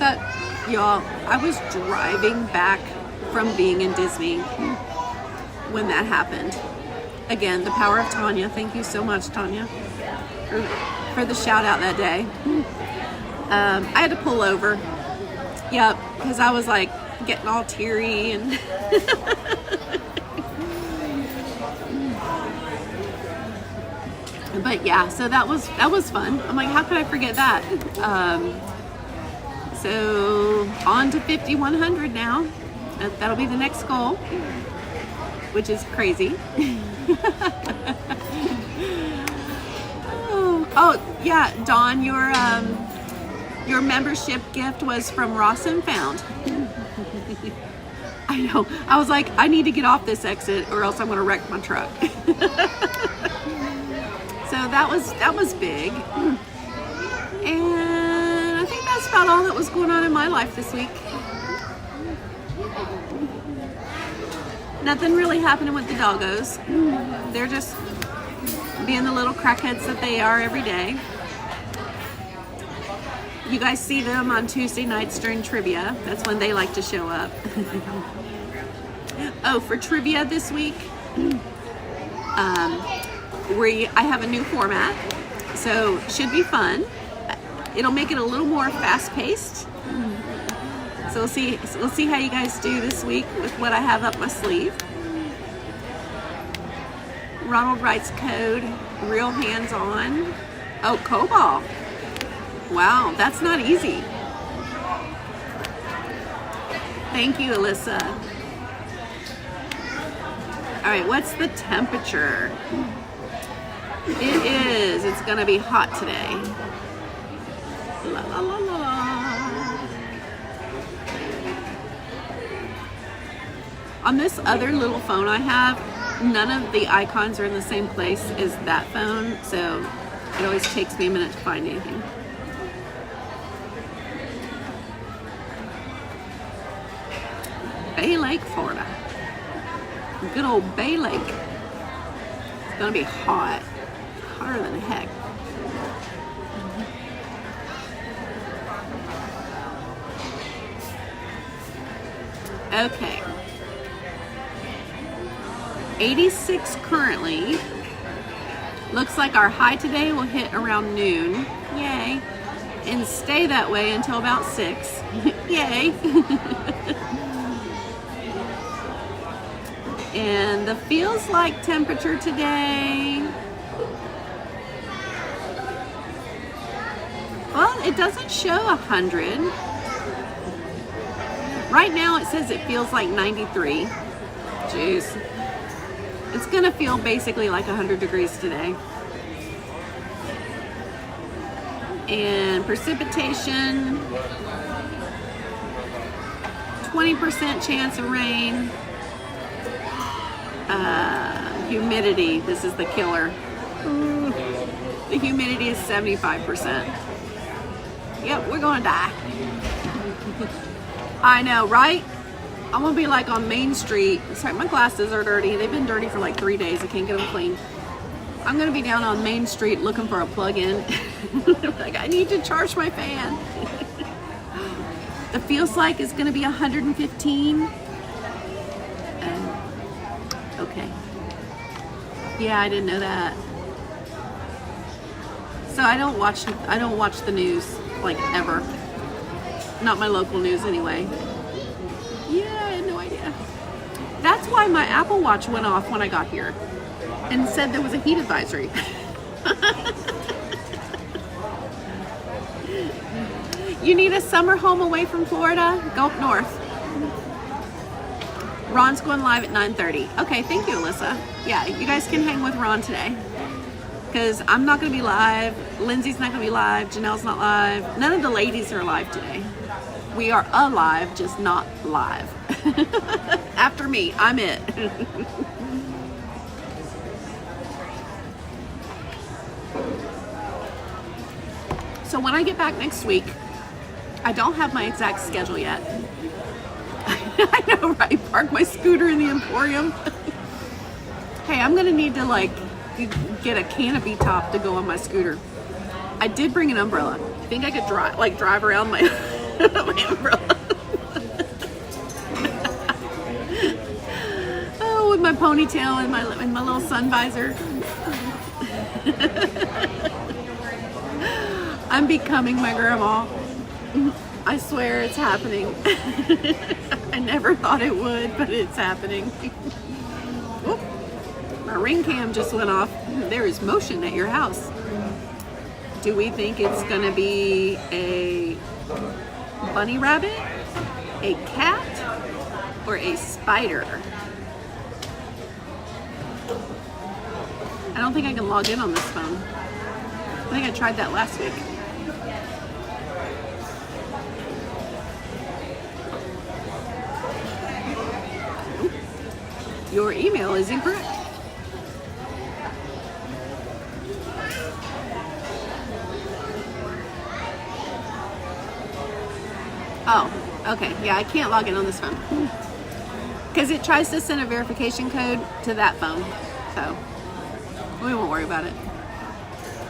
y'all, I was driving back from being in Disney when that happened. Again, the power of Tanya. Thank you so much, Tanya, for the shout out that day. I had to pull over. Yep, because I was like getting all teary and but yeah, so that was fun. I'm like, how could I forget that? So on to 5,100 now. That'll be the next goal, which is crazy. oh yeah, Dawn, your membership gift was from Ross and Found. I know. I was like, I need to get off this exit or else I'm going to wreck my truck. So that was big. And I think that's about all that was going on in my life this week. Nothing really happening with the doggos. They're just being the little crackheads that they are every day. You guys see them on Tuesday nights during trivia. That's when they like to show up. Oh, for trivia this week, I have a new format, so should be fun. It'll make it a little more fast-paced. So we'll see how you guys do this week with what I have up my sleeve. Ronald writes code, real hands-on. Oh, COBOL. Wow, that's not easy. Thank you, Alyssa. All right, what's the temperature? It's gonna be hot today. La la la la. On this other little phone I have, none of the icons are in the same place as that phone, so it always takes me a minute to find anything. Bay Lake, Florida. Good old Bay Lake. It's gonna be hot. Hotter than heck. Okay. 86 currently. Looks like our high today will hit around noon. Yay. And stay that way until about 6. Yay. And the feels like temperature today, well, it doesn't show 100. Right now it says it feels like 93. Jeez. It's gonna feel basically like 100 degrees today. And precipitation, 20% chance of rain. Humidity, this is the killer. The humidity is 75%. Yep, we're gonna die. I know, right? I'm gonna be like on Main Street. Sorry, my glasses are dirty. They've been dirty for like 3 days. I can't get them clean. I'm gonna be down on Main Street looking for a plug-in. Like, I need to charge my fan. It feels like it's gonna be 115. Okay. Yeah, I didn't know that. So I don't watch the news, like, ever. Not my local news anyway. Yeah, I had no idea. That's why my Apple Watch went off when I got here and said there was a heat advisory. You need a summer home away from Florida? Go up north. Ron's going live at 9:30. Okay, thank you, Alyssa. Yeah, you guys can hang with Ron today. Because I'm not going to be live. Lindsay's not going to be live. Janelle's not live. None of the ladies are live today. We are alive, just not live. After me, I'm it. So when I get back next week, I don't have my exact schedule yet. I know, right? Park my scooter in the Emporium. Hey, I'm gonna need to like get a canopy top to go on my scooter. I did bring an umbrella. I think I could drive around my my umbrella. Oh, with my ponytail and my little sun visor. I'm becoming my grandma. I swear it's happening. I never thought it would, but it's happening. Whoop. My ring cam just went off. There is motion at your house. Do we think it's gonna be a bunny rabbit, a cat, or a spider? I don't think I can log in on this phone. I think I tried that last week. Your email is incorrect. Oh, okay. Yeah, I can't log in on this phone. Because it tries to send a verification code to that phone. So, we won't worry about it.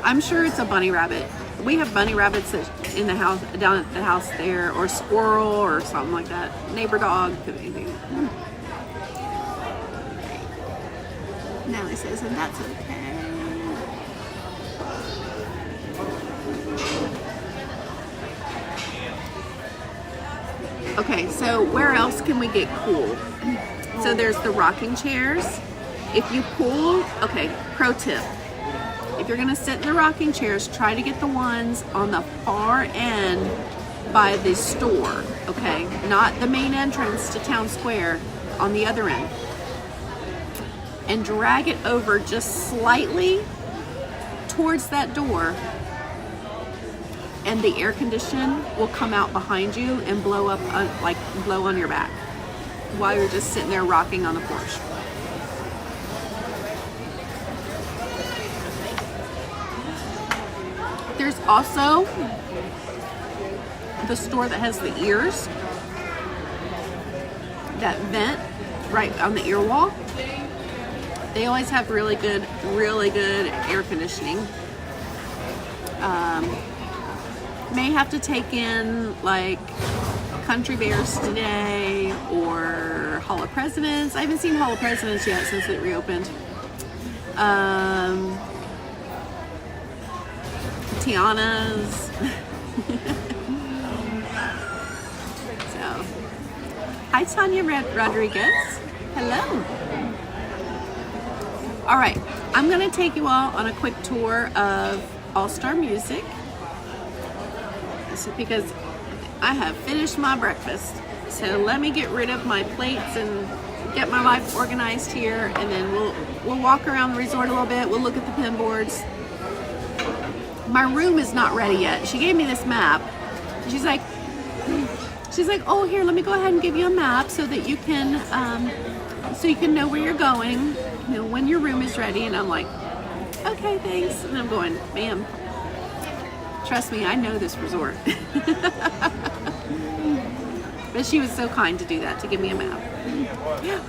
I'm sure it's a bunny rabbit. We have bunny rabbits in the house, down at the house there, or squirrel or something like that. Neighbor dog, could be anything. Natalie says, and that's okay. Okay, so where else can we get cool? So there's the rocking chairs. If you pull, okay, pro tip. If you're gonna sit in the rocking chairs, try to get the ones on the far end by the store, okay? Not the main entrance to Town Square, on the other end. And drag it over just slightly towards that door, and the air condition will come out behind you and blow up, blow on your back while you're just sitting there rocking on the porch. There's also the store that has the ears, that vent right on the ear wall. They always have really good air conditioning. May have to take in like Country Bears today or Hall of Presidents. I haven't seen Hall of Presidents yet since it reopened. Tiana's. So, hi Tanya Rodriguez. Hello. All right, I'm gonna take you all on a quick tour of All-Star Music because I have finished my breakfast. So let me get rid of my plates and get my life organized here, and then we'll walk around the resort a little bit. We'll look at the pin boards. My room is not ready yet. She gave me this map. She's like, oh, here, let me go ahead and give you a map so that you can know where you're going, you know, when your room is ready. And I'm like, okay, thanks. And I'm going, ma'am, trust me, I know this resort. But she was so kind to do that, to give me a map.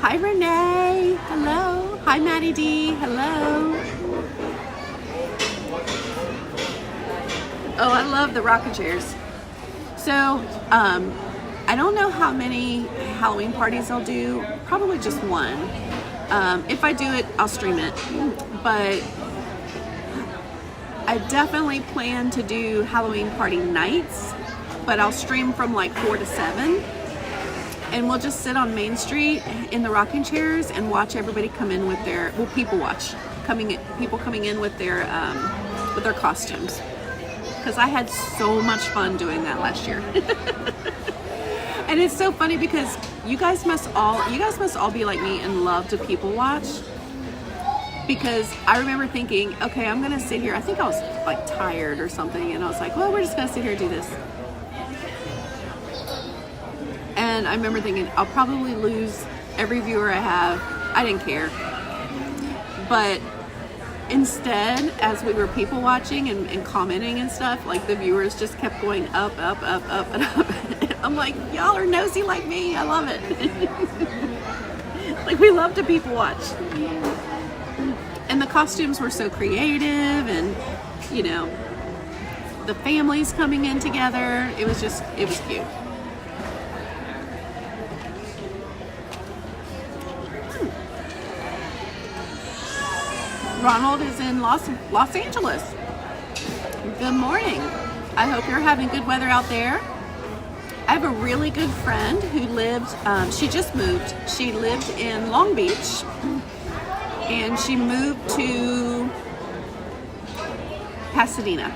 Hi, Renee. Hello. Hi, Maddie D. Hello. Oh, I love the rocking chairs. So, I don't know how many Halloween parties I'll do. Probably just one. If I do it, I'll stream it. But I definitely plan to do Halloween party nights, but I'll stream from like 4 to 7. And we'll just sit on Main Street in the rocking chairs and watch everybody come in with their, well, people coming in with their costumes. Because I had so much fun doing that last year. And it's so funny because you guys must all be like me and love to people watch. Because I remember thinking, okay, I'm gonna sit here. I think I was like tired or something, and I was like, well, we're just gonna sit here and do this. And I remember thinking, I'll probably lose every viewer I have. I didn't care. But instead, as we were people watching and commenting and stuff, like the viewers just kept going up, up, up, up, and up. I'm like, y'all are nosy like me. I love it. Like, we love to people watch. And the costumes were so creative, and, you know, the families coming in together. It was cute. Ronald is in Los Angeles. Good morning. I hope you're having good weather out there. I have a really good friend who lived, she just moved. She lived in Long Beach, and she moved to Pasadena.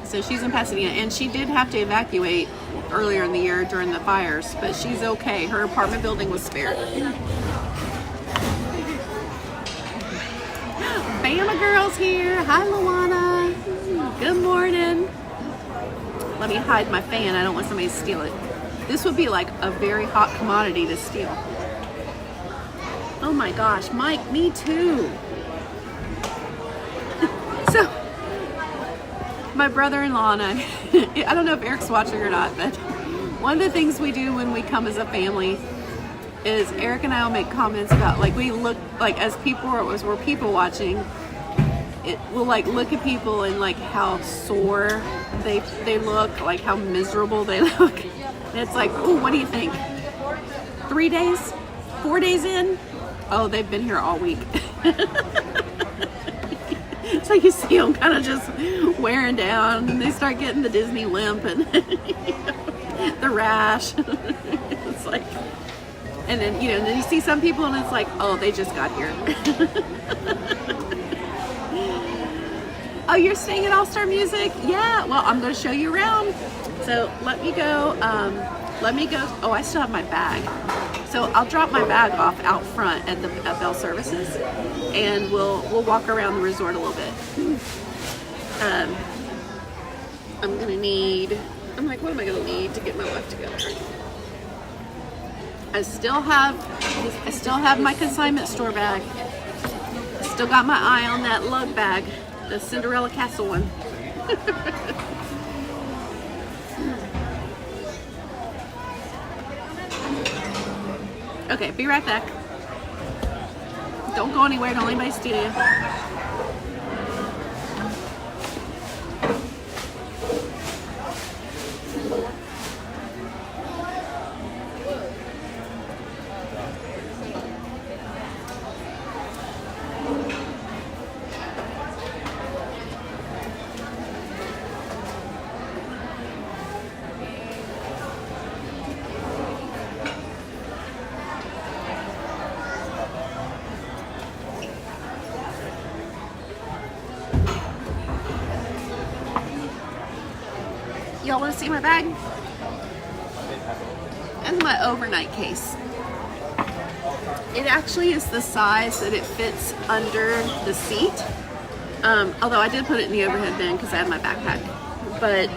So she's in Pasadena, and she did have to evacuate earlier in the year during the fires, but she's okay. Her apartment building was spared. Bama girl's here. Hi, Luana. Good morning. Let me hide my fan. I don't want somebody to steal it. This would be like a very hot commodity to steal. Oh my gosh, Mike, me too. So, my brother-in-law and I don't know if Eric's watching or not, but one of the things we do when we come as a family is Eric and I will make comments about, like, we look, like, as people, or as we're people watching, we'll like look at people and like how sore they look, like how miserable they look. And it's like, ooh, what do you think? 3 days? 4 days in? Oh, they've been here all week. So you see them kind of just wearing down, and they start getting the Disney limp and the rash. It's like, and then, you know, then you see some people and it's like, oh, they just got here. Oh, you're staying at All Star Music? Yeah, well, I'm going to show you around. So let me go. Oh, I still have my bag. So I'll drop my bag off out front at Bell Services, and we'll walk around the resort a little bit. I'm like, what am I going to need to get my life together? I still have my consignment store bag. Still got my eye on that lug bag, the Cinderella Castle one. Okay, be right back. Don't go anywhere, don't let anybody steal you. Y'all want to see my bag? That's my overnight case. It actually is the size that it fits under the seat. Although I did put it in the overhead bin because I have my backpack. But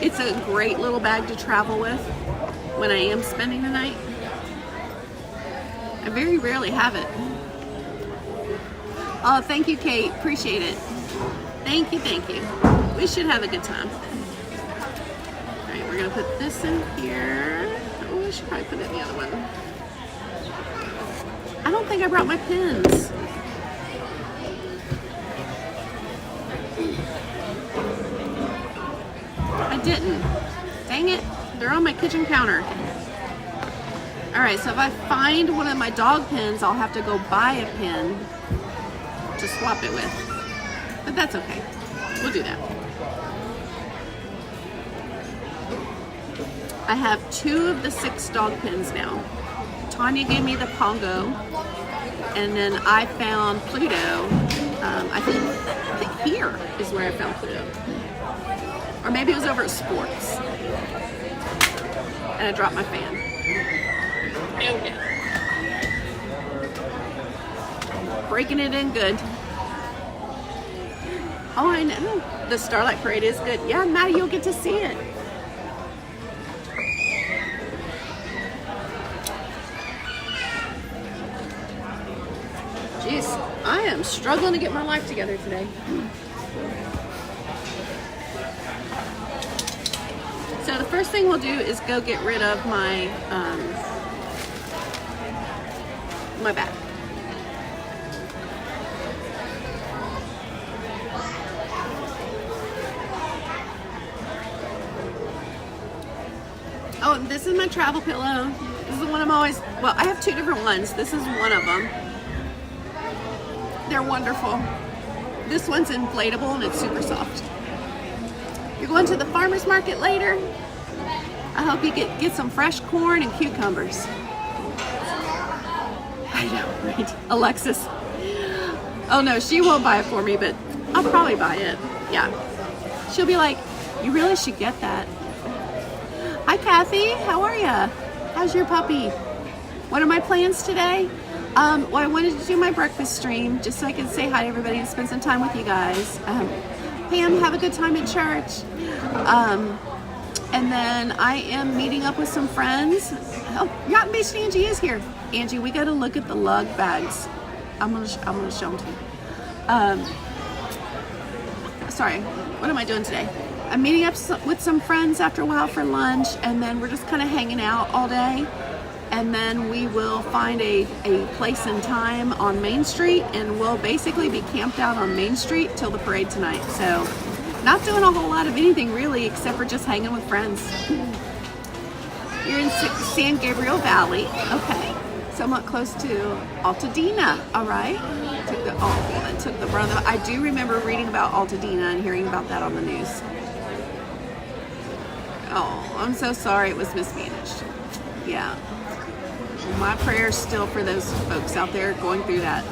it's a great little bag to travel with when I am spending the night. I very rarely have it. Oh, thank you, Kate. Appreciate it. Thank you, thank you. We should have a good time. All right, we're gonna put this in here. Oh, I should probably put it in the other one. I don't think I brought my pins. I didn't. Dang it. They're on my kitchen counter. All right, so if I find one of my dog pins, I'll have to go buy a pin to swap it with. But that's okay. We'll do that. I have 2 of the 6 dog pins now. Tanya gave me the Pongo, and then I found Pluto. I think here is where I found Pluto. Or maybe it was over at Sports. And I dropped my fan. Okay. Breaking it in good. Oh, I know. The Starlight Parade is good. Yeah, Maddie, you'll get to see it. Jeez, I am struggling to get my life together today. So the first thing we'll do is go get rid of my my bag. Oh, this is my travel pillow. This is the one I'm always, well, I have 2 different ones. This is one of them. They're wonderful. This one's inflatable and it's super soft. You're going to the farmer's market later? I hope you get some fresh corn and cucumbers. I know, right? Alexis. Oh no, she won't buy it for me, but I'll probably buy it. Yeah. She'll be like, you really should get that. Hi Kathy, how are ya? How's your puppy? What are my plans today? Well, I wanted to do my breakfast stream just so I can say hi to everybody and spend some time with you guys. Pam, have a good time at church. And then I am meeting up with some friends. Oh, Yacht Beach Angie is here. Angie, we got to look at the lug bags. I'm gonna show them to you. Sorry, what am I doing today? I'm meeting up with some friends after a while for lunch, and then we're just kind of hanging out all day. And then we will find a place and time on Main Street, and we'll basically be camped out on Main Street till the parade tonight. So not doing a whole lot of anything really, except for just hanging with friends. You're in San Gabriel Valley, okay. Somewhat close to Altadena, all right. Took the brother. I do remember reading about Altadena and hearing about that on the news. Oh, I'm so sorry it was mismanaged. Yeah. My prayers still for those folks out there going through that.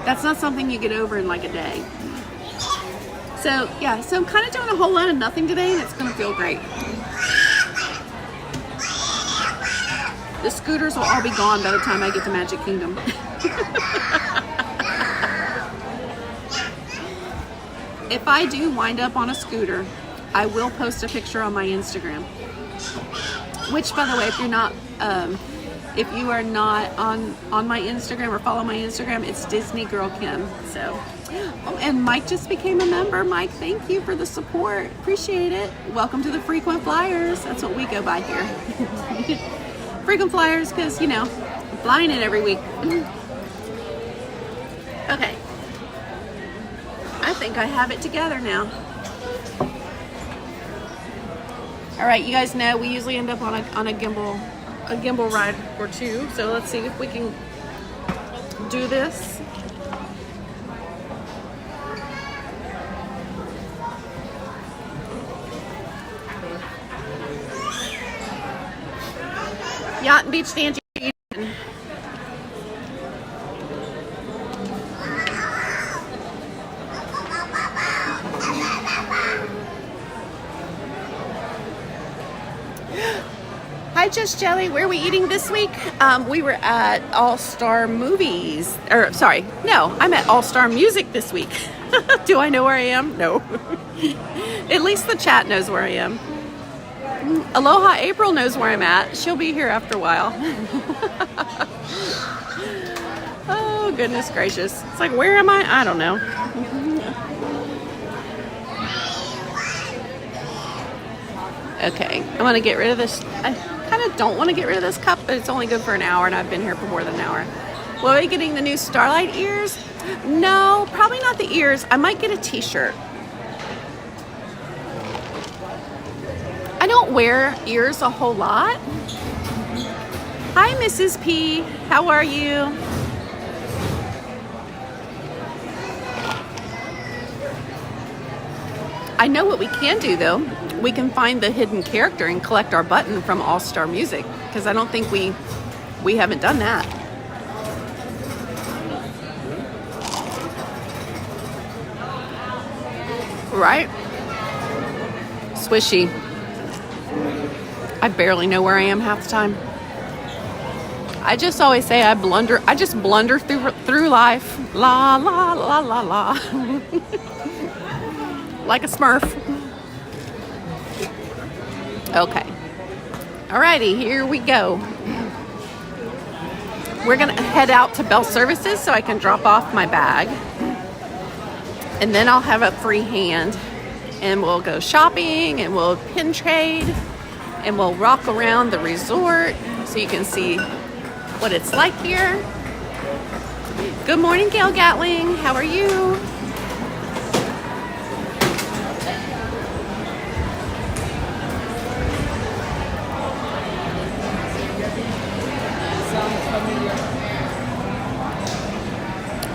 That's not something you get over in like a day. So yeah, so I'm kind of doing a whole lot of nothing today, and it's gonna feel great. The scooters will all be gone by the time I get to Magic Kingdom. If I do wind up on a scooter, I will post a picture on my Instagram. Which, by the way, if you are not on my Instagram or follow my Instagram, it's DisneyGirlKim. So, oh, and Mike just became a member. Mike, thank you for the support. Appreciate it. Welcome to the Frequent Flyers. That's what we go by here. Frequent Flyers, because, you know, I'm flying it every week. Okay. I think I have it together now. All right, you guys know we usually end up on a gimbal ride or two. So let's see if we can do this. Yacht and Beach Stand. Miss Jelly. Where are we eating this week? We were at All-Star Movies. I'm at All-Star Music this week. Do I know where I am? No. At least the chat knows where I am. Aloha April knows where I'm at. She'll be here after a while. Oh, goodness gracious. It's like, where am I? I don't know. Okay, I want to get rid of this. I kind of don't want to get rid of this cup, but it's only good for an hour, and I've been here for more than an hour. Will I be getting the new Starlight ears? No, probably not the ears. I might get a t-shirt. I don't wear ears a whole lot. Hi, Mrs. P. How are you? I know what we can do, though. We can find the hidden character and collect our button from All-Star Music, because I don't think we haven't done that. Right? Swishy. I barely know where I am half the time. I just always say I just blunder through life. La, la, la, la, la. Like a Smurf. Okay. Alrighty, here we go. We're gonna head out to Bell Services so I can drop off my bag. And then I'll have a free hand. And we'll go shopping and we'll pin trade. And we'll walk around the resort so you can see what it's like here. Good morning, Gail Gatling. How are you?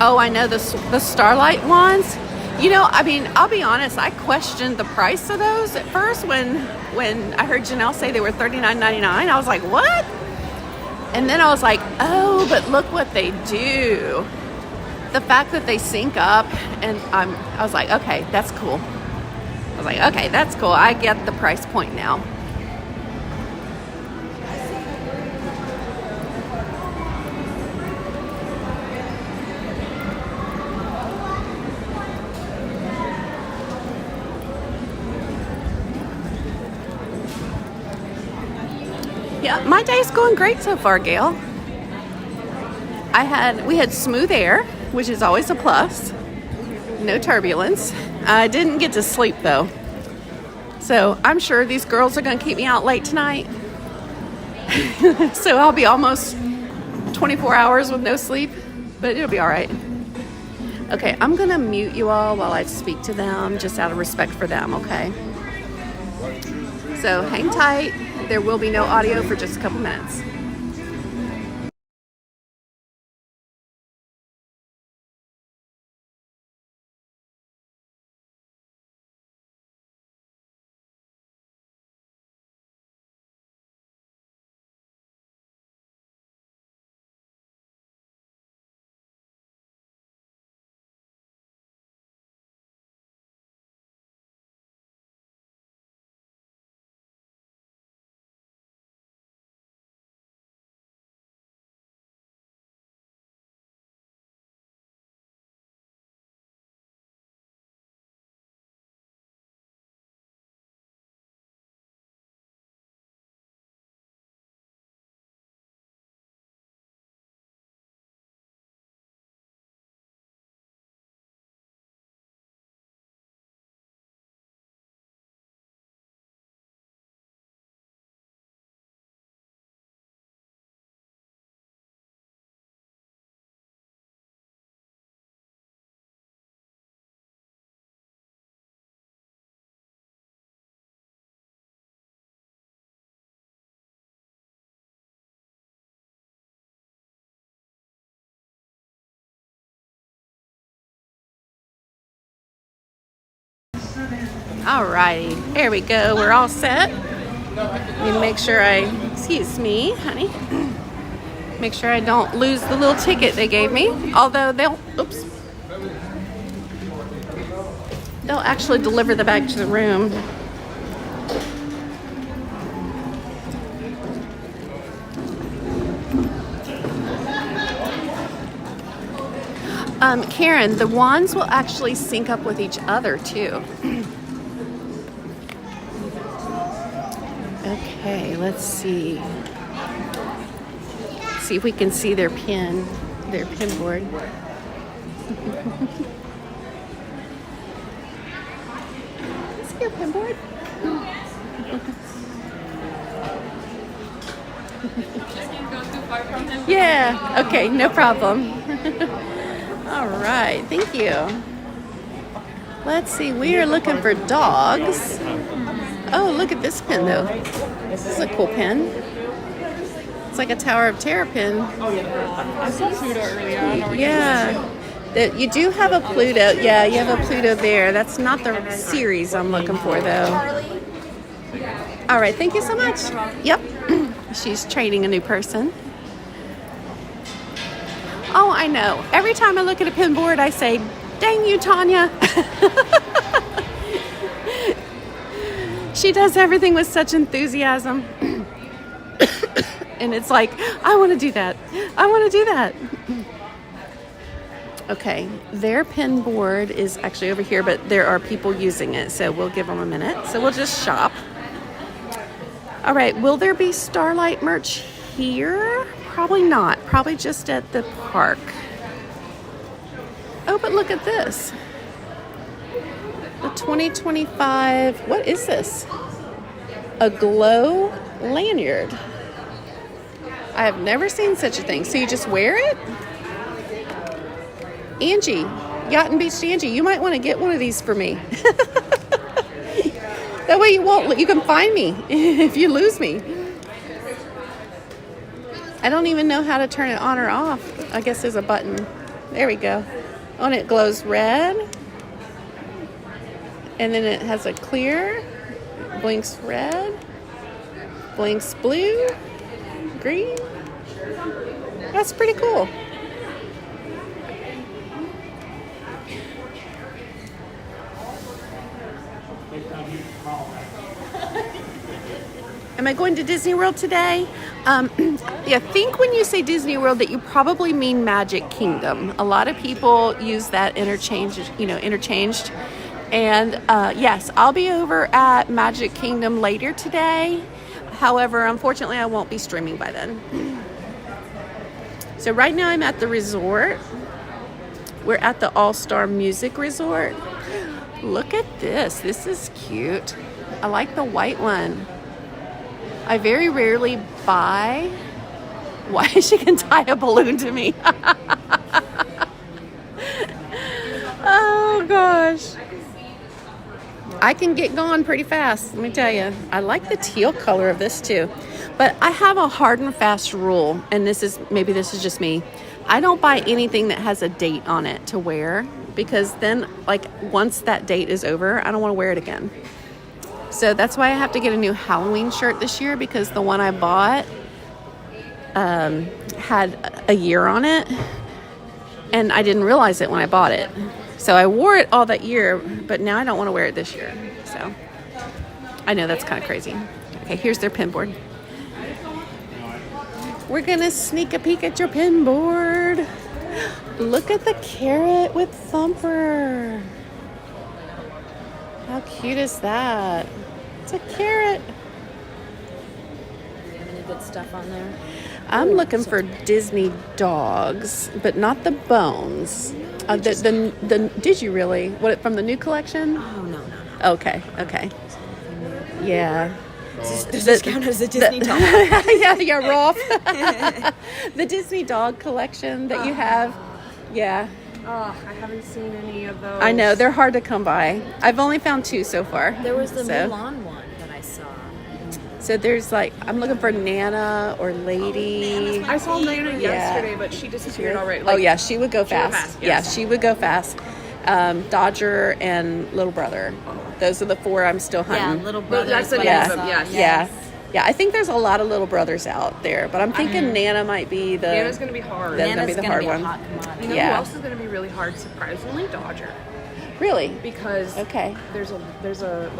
Oh, I know the Starlight ones. You know, I mean, I'll be honest, I questioned the price of those at first when I heard Janelle say they were $39.99. I was like, what? And then I was like, oh, but look what they do. The fact that they sync up, and I was like, okay, that's cool. I was like, okay, that's cool. I get the price point now. Yeah, my day's going great so far, Gail. We had smooth air, which is always a plus. No turbulence. I didn't get to sleep though. So I'm sure these girls are going to keep me out late tonight. So I'll be almost 24 hours with no sleep, but it'll be all right. Okay, I'm going to mute you all while I speak to them, just out of respect for them, okay? So hang tight. There will be no audio for just a couple minutes. Alrighty, here we go. We're all set. Let me make sure excuse me, honey. Make sure I don't lose the little ticket they gave me. Although they'll actually deliver the bag to the room. Karen, the wands will actually sync up with each other too. Okay, let's see. See if we can see their pin board. See your pin board? Yeah, okay, no problem. All right, thank you. Let's see, we are looking for dogs. Oh, look at this pin though. This is a cool pin. It's like a Tower of Terror pin. I saw Pluto earlier. Yeah. You do have a Pluto. Yeah, you have a Pluto there. That's not the series I'm looking for though. All right, thank you so much. Yep. She's training a new person. Oh, I know. Every time I look at a pin board, I say, dang you, Tanya. She does everything with such enthusiasm. And it's like, I want to do that. I want to do that. Okay, their pin board is actually over here, but there are people using it, so we'll give them a minute. So we'll just shop. All right, will there be Starlight merch here? Probably not. Probably just at the park. Oh, but look at this. The 2025, what is this? A glow lanyard. I have never seen such a thing. So you just wear it? Angie, Yacht and Beach Angie, you might want to get one of these for me. That way you can find me if you lose me. I don't even know how to turn it on or off. I guess there's a button. There we go. Oh, and it glows red. And then it has a clear, blinks red, blinks blue, green. That's pretty cool. Am I going to Disney World today? Yeah, think when you say Disney World that you probably mean Magic Kingdom. A lot of people use that interchanged. And yes, I'll be over at Magic Kingdom later today. However, unfortunately, I won't be streaming by then. So right now I'm at the resort. We're at the All-Star Music Resort. Look at this. This is cute. I like the white one. I very rarely buy. Why she can tie a balloon to me? Oh gosh. I can get going pretty fast, let me tell you. I like the teal color of this too. But I have a hard and fast rule, and this is just me. I don't buy anything that has a date on it to wear, because then like once that date is over, I don't want to wear it again. So that's why I have to get a new Halloween shirt this year, because the one I bought had a year on it, and I didn't realize it when I bought it. So I wore it all that year, but now I don't want to wear it this year. So I know that's kind of crazy. Okay, here's their pin board. We're gonna sneak a peek at your pin board. Look at the carrot with Thumper. How cute is that? It's a carrot. Any good stuff on there? I'm looking for Disney dogs, but not the bones. Did you really? What, from the new collection? Oh, no. Okay. Yeah. Does this count as a Disney dog? yeah, Rolf. The Disney dog collection that you have. Yeah. Oh, I haven't seen any of those. I know, they're hard to come by. I've only found 2 so far. There was the Mulan one that I saw. So there's like, I'm looking for Nana or Lady. I saw Nana yesterday, but she disappeared already. Oh yeah, she would go fast. Yes. Yeah, she would go fast. Dodger and Little Brother. Those are the 4 I'm still hunting. Yeah, Little Brother. That's the what name I of them, saw. yes. Yeah, I think there's a lot of Little Brothers out there, but I'm thinking Nana might be the... Nana's going to be hard. That's going to be the hard one. A hot commodity. You know Yeah. who else is going to be really hard? Surprisingly, Dodger. Really? Because Okay. there's a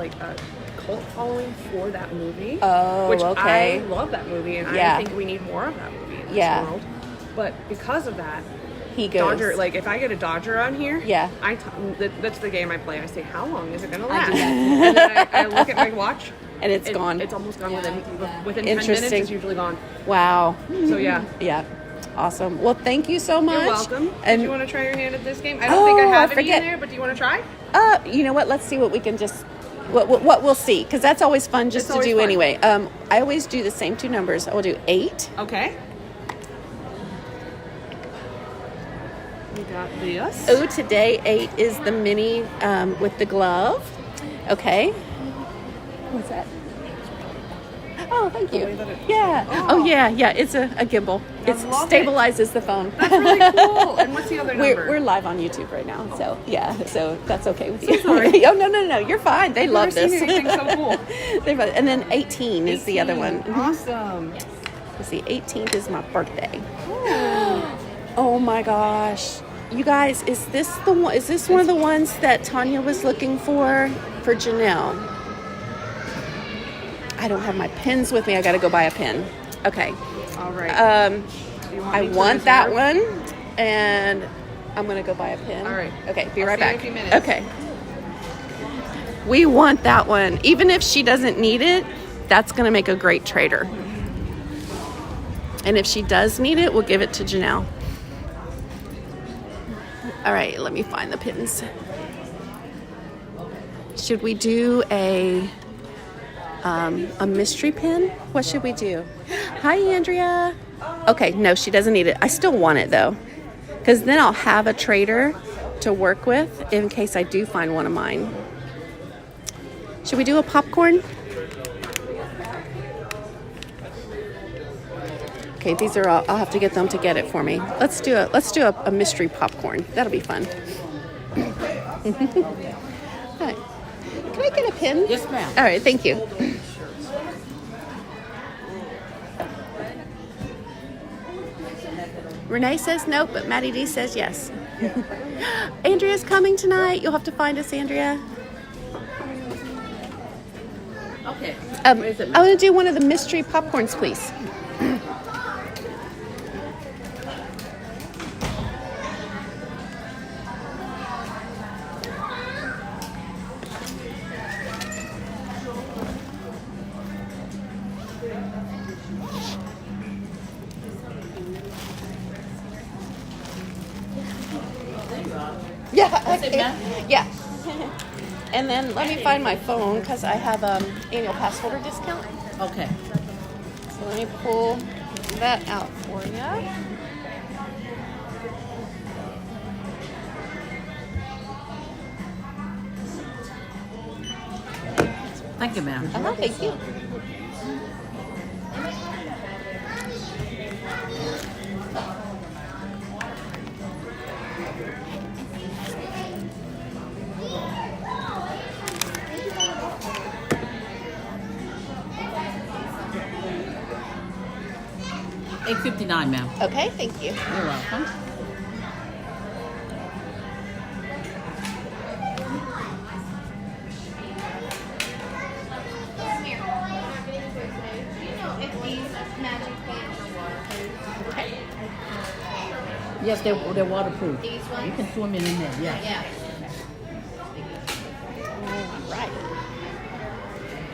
cult following for that movie. Oh, which okay. I love that movie, and Yeah. I think we need more of that movie in this Yeah. world. But because of that, He goes. Dodger, like if I get a Dodger on here, Yeah. That's the game I play. I say, how long is it gonna I last? do that. And then I look at my watch, And it's gone. It's almost gone within 10 minutes. Interesting. It's usually gone. Wow. So yeah. Yeah. Awesome. Well, thank you so much. You're welcome. And Do you want to try your hand at this game? I don't think I have any in there, but do you want to try? you know what? Let's see what we can just what we'll see, because that's always fun just It's to always do fun. anyway. I always do the same 2 numbers. I will do 8. Okay. We got this. Oh, today 8 is the mini with the glove. Okay. What's that? Oh, thank you. way that it- Yeah. Oh, yeah. It's a gimbal. It love stabilizes the phone. That's really cool. And what's the other number? We're live on YouTube right now, so yeah. So that's okay with you. sorry. Oh no, you're fine. They love never this. seen anything so cool. And then 18 is the other one. Awesome. Let's see, 18th is my birthday. Oh my gosh. You guys, is this one of the ones that Tanya was looking for Janelle? I don't have my pens with me. I got to go buy a pen. Okay. All right. Do you I me to want that reserve? one, and I'm going to go buy a pen. All right. Okay, be I'll right see you in back. a few minutes. Okay. We want that one. Even if she doesn't need it, that's going to make a great trader. And if she does need it, we'll give it to Janelle. All right, let me find the pins. Should we do a mystery pin? What should we do? Hi, Andrea. Okay, no, she doesn't need it. I still want it though, because then I'll have a trader to work with in case I do find one of mine. Should we do a popcorn? Okay, these are all, I'll have to get them to get it for me. Let's do a mystery popcorn. That'll be fun. Hi. Can I get a pin? Yes, ma'am. All right, thank you. Renee says no, but Maddie D says yes. Andrea's coming tonight. You'll have to find us, Andrea. Okay. I want to do one of the mystery popcorns, please. Yeah. Yeah. And then let me find my phone because I have annual pass holder discount. Okay. So let me pull that out for you. Thank you, ma'am. Thank you. $8.59, ma'am. Okay, thank you. You're welcome. Yes, they're waterproof. These ones? You can swim in there. Yeah. Yeah. Right.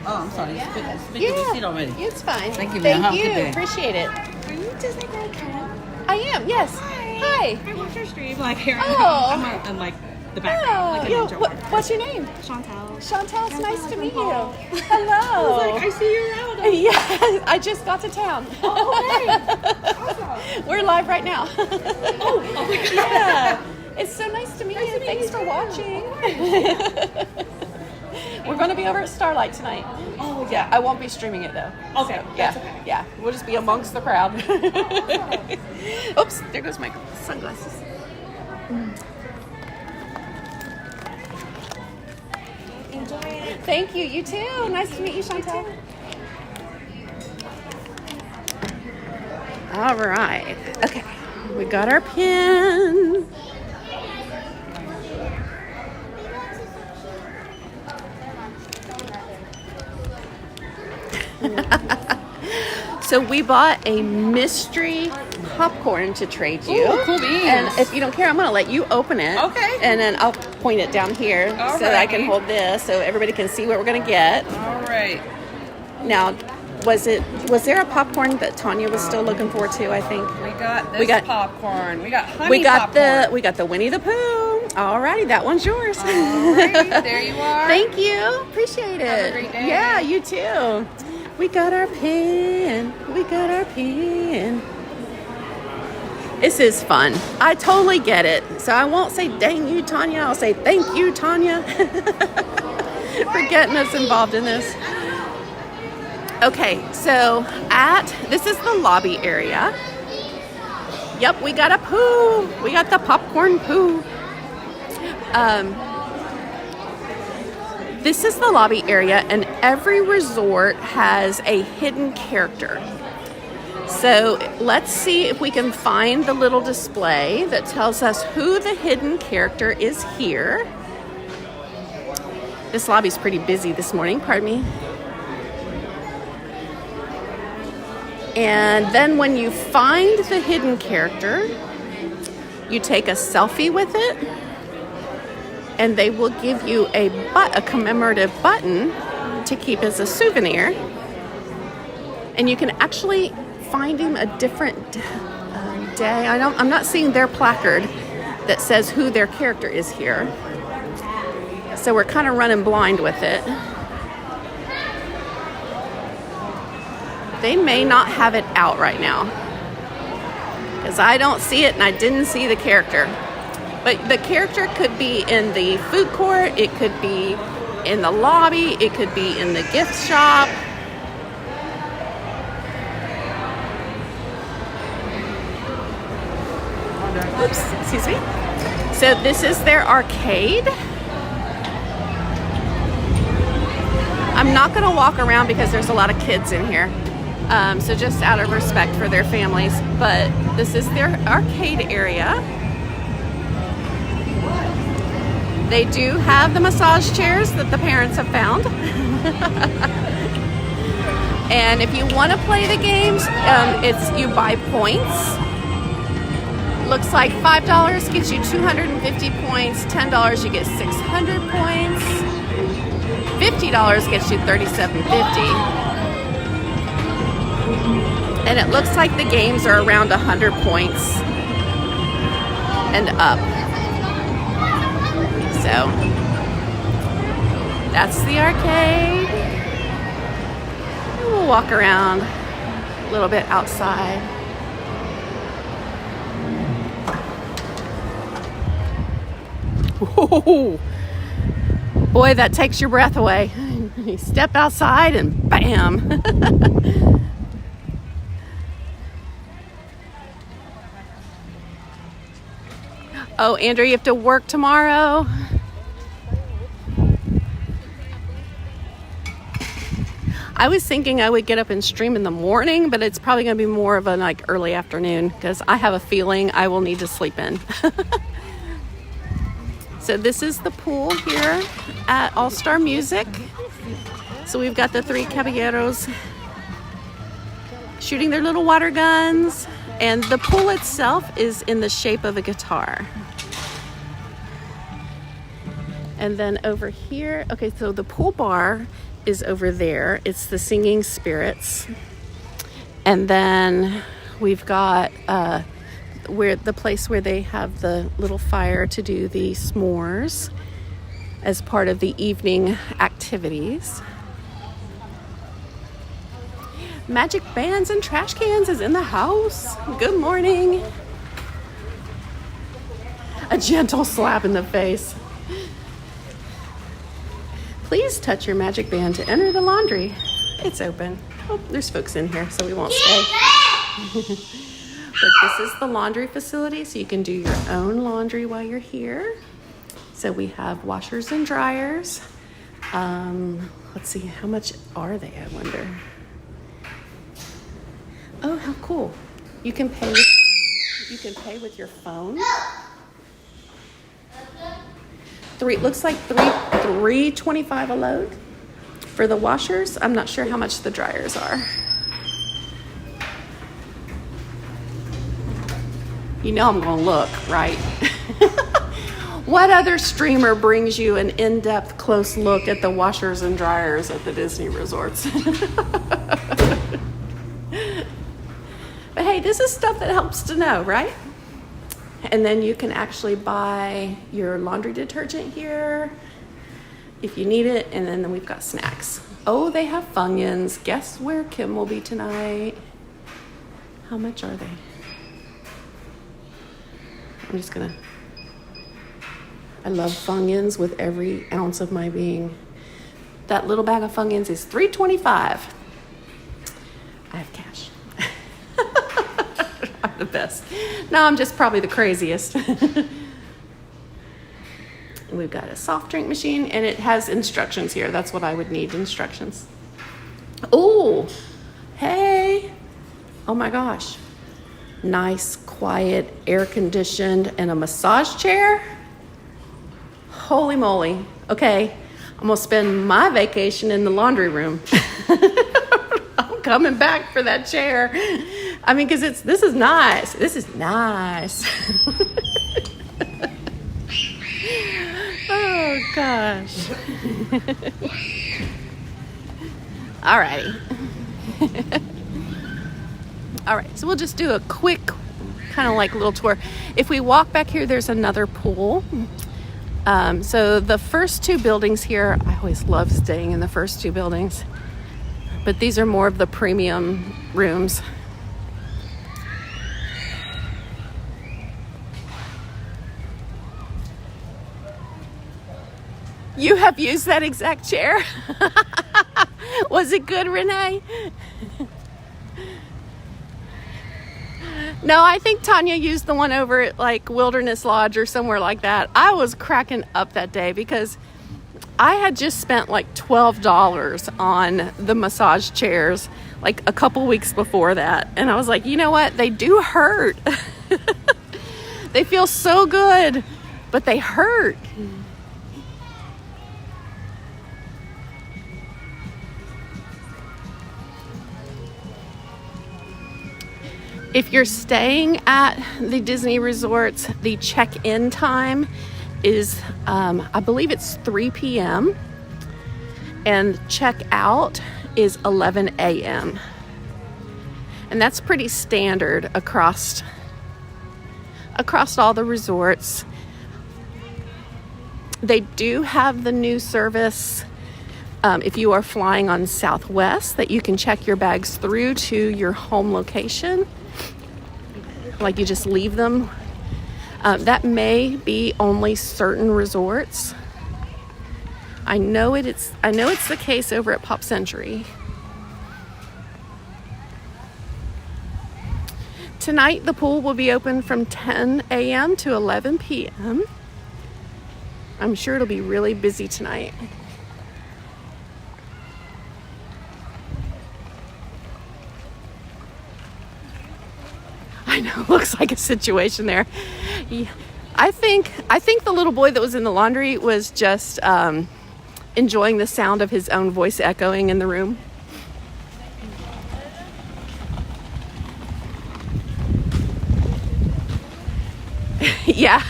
Oh, I'm sorry. It's been Yeah. the receipt already. It's fine. Thank you, ma'am. Have a Thank good you. day. Appreciate it. Are you DisneyGirlKim? I am. Yes. Hi. I watch your stream like here. Oh. I'm like the background, like a ninja warrior. What's your name? Chantel. Chantel, it's nice to meet you. Paul. Hello. I see you around. Yeah, I just got to town. Awesome. We're live right now. Oh my god. Yeah. It's so nice to meet you. Thanks for watching. We're going to be over at Starlight tonight. Oh Yeah, I won't be streaming it though. Okay, So, yeah, that's okay. yeah. We'll just be amongst the crowd. Oops, there goes my sunglasses. Enjoy it. Thank you. You too. Nice to meet you, Chantel. All right. Okay. We got our pin. So we bought a mystery popcorn to trade you. Ooh, cool beans. And if you don't care, I'm going to let you open it. Okay. And then I'll point it down here so that I can Alrighty. hold this so everybody can see what we're going to get. All right. Now, was there a popcorn that Tanya was still looking forward to, I think? We got this popcorn. We got honey We got popcorn. the Winnie the Pooh. Alrighty, that one's yours. Alrighty, there you are. Thank you. Appreciate it. Have a great day. Yeah, you too. We got our pen. We got our pen. This is fun. I totally get it. So I won't say dang you, Tanya. I'll say thank you, Tanya, for getting us involved in this. Okay, so this is the lobby area. Yep, we got a poo. We got the popcorn poo. This is the lobby area, and every resort has a hidden character. So let's see if we can find the little display that tells us who the hidden character is here. This lobby's pretty busy this morning, pardon me. And then when you find the hidden character, you take a selfie with it, and they will give you a commemorative button to keep as a souvenir. And you can actually find him a different day. I'm not seeing their placard that says who their character is here. So we're kind of running blind with it. They may not have it out right now because I don't see it and I didn't see the character. But the character could be in the food court, it could be in the lobby, it could be in the gift shop. Oops, excuse me. So this is their arcade. I'm not going to walk around because there's a lot of kids in here. So just out of respect for their families. But this is their arcade area. They do have the massage chairs that the parents have found. And if you want to play the games, you buy points. Looks like $5 gets you 250 points, $10 you get 600 points, $50 gets you 3750. And it looks like the games are around 100 points and up. So that's the arcade. We'll walk around a little bit outside. Whoa. Boy, that takes your breath away. You step outside and bam. Oh, Andrew, you have to work tomorrow? I was thinking I would get up and stream in the morning, but it's probably going to be more of a early afternoon because I have a feeling I will need to sleep in. So this is the pool here at All Star Music. So we've got the three caballeros shooting their little water guns, and the pool itself is in the shape of a guitar. And then over here, okay, so the pool bar is over there. It's the Singing Spirits. And then we've got where the place where they have the little fire to do the s'mores as part of the evening activities. Magic Bands and Trash Cans is in the house. Good morning. A gentle slap in the face. Please touch your magic band to enter the laundry. It's open. Oh, there's folks in here, so we won't stay. But this is the laundry facility, so you can do your own laundry while you're here. So we have washers and dryers. Let's see, how much are they, I wonder? Oh, how cool. You can pay with your phone. Looks like $3.25 a load for the washers. I'm not sure how much the dryers are. You know I'm gonna look, right? What other streamer brings you an in-depth close look at the washers and dryers at the Disney resorts? But hey, this is stuff that helps to know, right? And then you can actually buy your laundry detergent here if you need it. And then we've got snacks. Oh, they have Funyuns. Guess where Kim will be tonight? How much are they? I'm just gonna... I love Funyuns with every ounce of my being. That little bag of Funyuns is $3.25. I have cash. I'm the best. No, I'm just probably the craziest. We've got a soft drink machine, and it has instructions here. That's what I would need, instructions. Oh, hey. Oh my gosh. Nice, quiet, air-conditioned, and a massage chair. Holy moly. Okay, I'm gonna spend my vacation in the laundry room. I'm coming back for that chair. I mean, because this is nice. This is nice. Oh, gosh. Alrighty. All right, so we'll just do a quick kind of like little tour. If we walk back here, there's another pool. So the first two buildings here, I always love staying in the first two buildings, but these are more of the premium rooms. You have used that exact chair? Was it good, Renee? No, I think Tanya used the one over at like Wilderness Lodge or somewhere like that. I was cracking up that day because I had just spent like $12 on the massage chairs like a couple weeks before that. And I was like, you know what? They do hurt. They feel so good, but they hurt. If you're staying at the Disney resorts, the check-in time is, I believe it's 3 p.m. and check-out is 11 a.m. And that's pretty standard across all the resorts. They do have the new service if you are flying on Southwest that you can check your bags through to your home location. Like you just leave them. That may be only certain resorts. I know it's the case over at Pop Century. Tonight the pool will be open from 10 a.m. to 11 p.m. I'm sure it'll be really busy tonight. I know, looks like a situation there. Yeah, I think the little boy that was in the laundry was just enjoying the sound of his own voice echoing in the room. Yeah,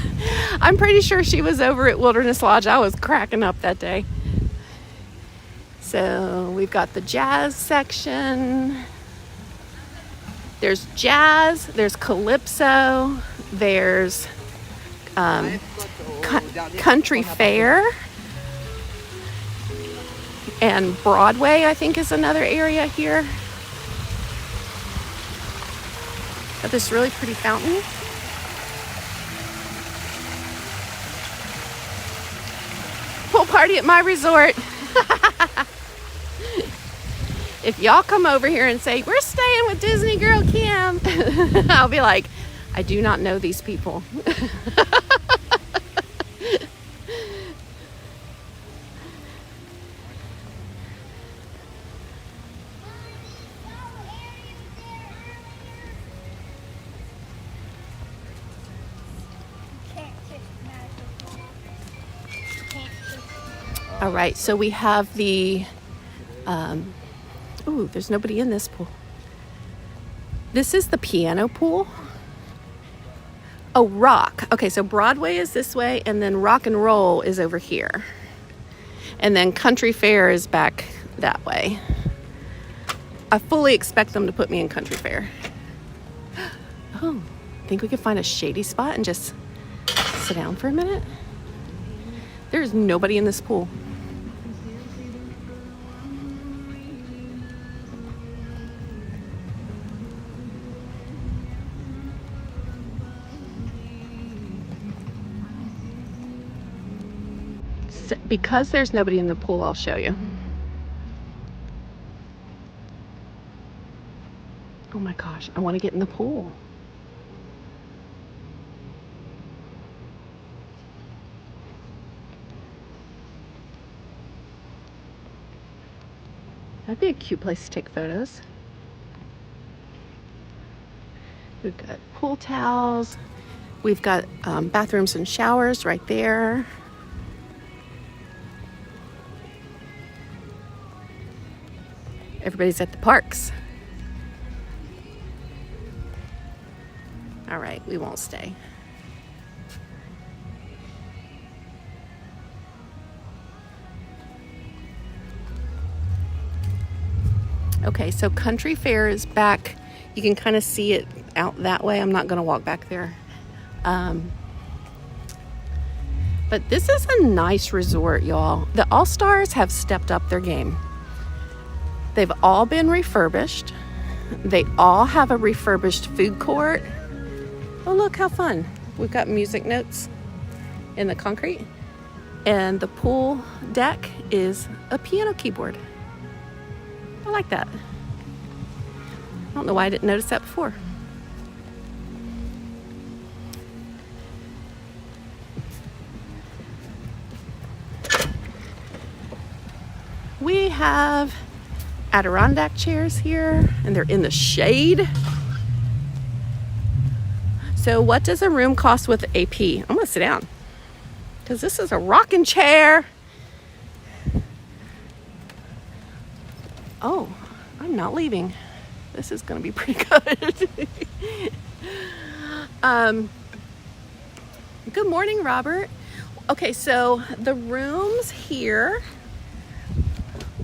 I'm pretty sure she was over at Wilderness Lodge. I was cracking up that day. So we've got the jazz section. There's jazz, there's calypso, there's country fair, and Broadway, I think, is another area here. Got this really pretty fountain. Pool party at my resort. If y'all come over here and say, we're staying with DisneyGirlKim, I'll be like, I do not know these people. All right, so we have the... ooh, there's nobody in this pool. This is the piano pool. Oh, rock. Okay, so Broadway is this way, and then rock and roll is over here. And then country fair is back that way. I fully expect them to put me in country fair. Oh, think we could find a shady spot and just sit down for a minute? There's nobody in this pool. Because there's nobody in the pool, I'll show you. Oh my gosh, I want to get in the pool. That'd be a cute place to take photos. We've got pool towels. We've got bathrooms and showers right there. Everybody's at the parks. All right, we won't stay. Okay, so country fair is back. You can kind of see it out that way. I'm not going to walk back there. But this is a nice resort, y'all. The All-Stars have stepped up their game. They've all been refurbished. They all have a refurbished food court. Oh, look how fun. We've got music notes in the concrete. And the pool deck is a piano keyboard. I like that. I don't know why I didn't notice that before. We have Adirondack chairs here, and they're in the shade. So what does a room cost with AP? I'm gonna sit down because this is a rocking chair. Oh, I'm not leaving. This is gonna be pretty good. Good morning, Robert. Okay, so the rooms here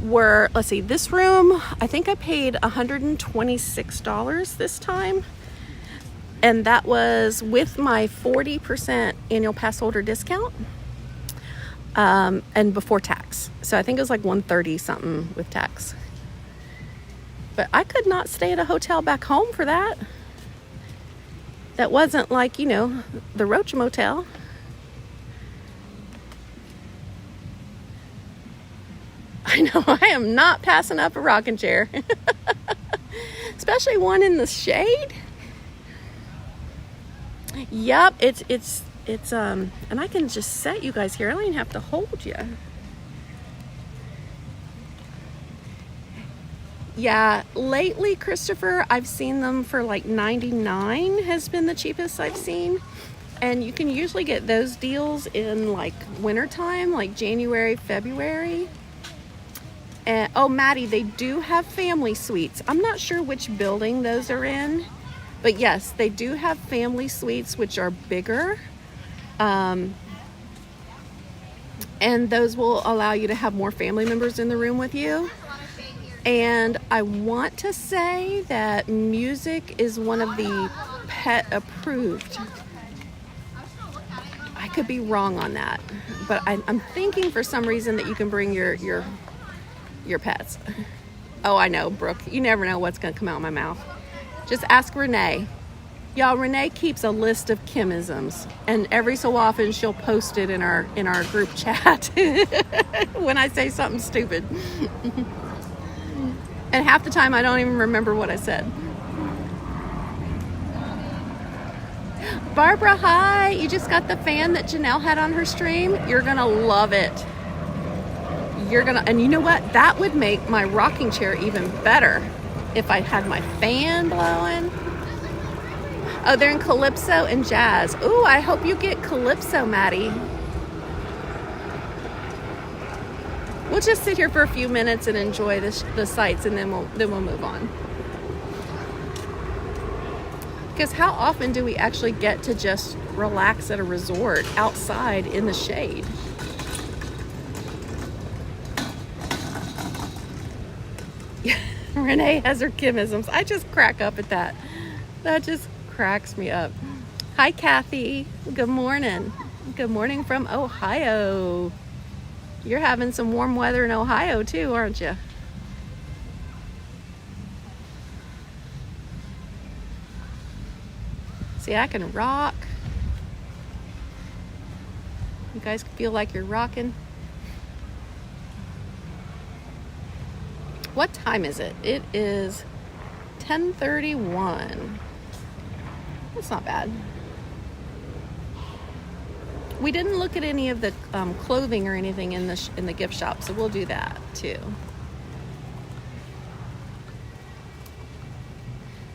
were, let's see, this room, I think I paid $126 this time. And that was with my 40% annual pass holder discount and before tax. So I think it was like $130 something with tax. But I could not stay at a hotel back home for that. That wasn't like, you know, the Roach Motel. I know, I am not passing up a rocking chair. Especially one in the shade. Yep, it's and I can just set you guys here. I don't even have to hold you. Yeah, lately, Christopher, I've seen them for like $99 has been the cheapest I've seen. And you can usually get those deals in like wintertime, like January, February. And, oh, Maddie, they do have family suites. I'm not sure which building those are in. But yes, they do have family suites, which are bigger. And those will allow you to have more family members in the room with you. And I want to say that music is one of the pet approved. I could be wrong on that. But I'm thinking for some reason that you can bring your pets. Oh, I know, Brooke. You never know what's going to come out of my mouth. Just ask Renee. Y'all, Renee keeps a list of Kimisms, and every so often she'll post it in our group chat when I say something stupid. And half the time I don't even remember what I said. Barbara, hi. You just got the fan that Janelle had on her stream. You're going to love it. And you know what? That would make my rocking chair even better. If I had my fan blowing. Oh, they're in Calypso and Jazz. Ooh, I hope you get Calypso, Maddie. We'll just sit here for a few minutes and enjoy the sights, and then we'll move on. Because how often do we actually get to just relax at a resort outside in the shade? Renee has her Kimisms. I just crack up at that. That just cracks me up. Hi, Kathy. Good morning. Good morning from Ohio. You're having some warm weather in Ohio too, aren't you? See, I can rock. You guys feel like you're rocking? What time is it? It is 10:31. That's not bad. We didn't look at any of the clothing or anything in the gift shop, so we'll do that too.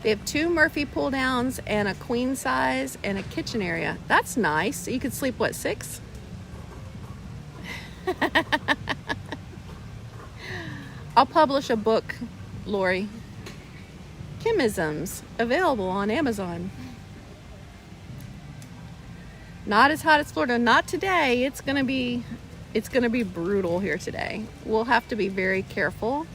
They have 2 Murphy pull downs and a queen size and a kitchen area. That's nice. So you could sleep, what, 6? I'll publish a book, Lori. Kimisms, available on Amazon. Not as hot as Florida. Not today. It's gonna be brutal here today. We'll have to be very careful.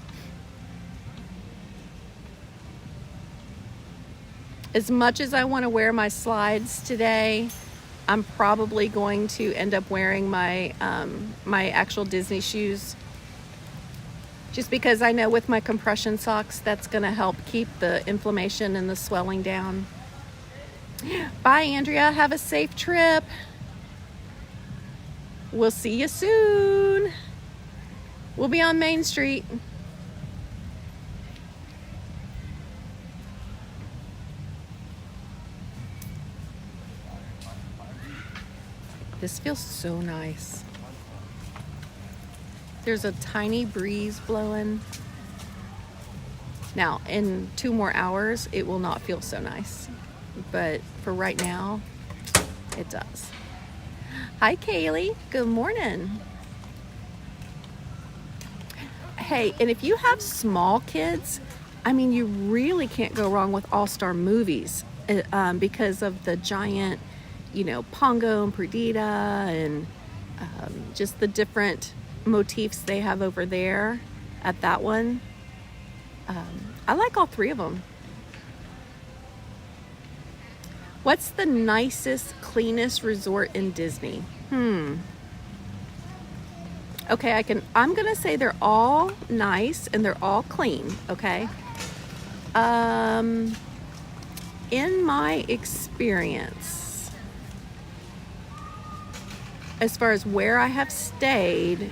As much as I want to wear my slides today, I'm probably going to end up wearing my my actual Disney shoes. Just because I know with my compression socks, that's going to help keep the inflammation and the swelling down. Bye, Andrea. Have a safe trip. We'll see you soon. We'll be on Main Street. This feels so nice. There's a tiny breeze blowing. Now, in 2 more hours, it will not feel so nice. But for right now, it does. Hi, Kaylee. Good morning. Hey, and if you have small kids, I mean, you really can't go wrong with All-Star Movies because of the giant, Pongo and Perdita and just the different motifs they have over there at that one. I like all 3 of them. What's the nicest, cleanest resort in Disney? Okay, I'm gonna say they're all nice and they're all clean, okay? In my experience, as far as where I have stayed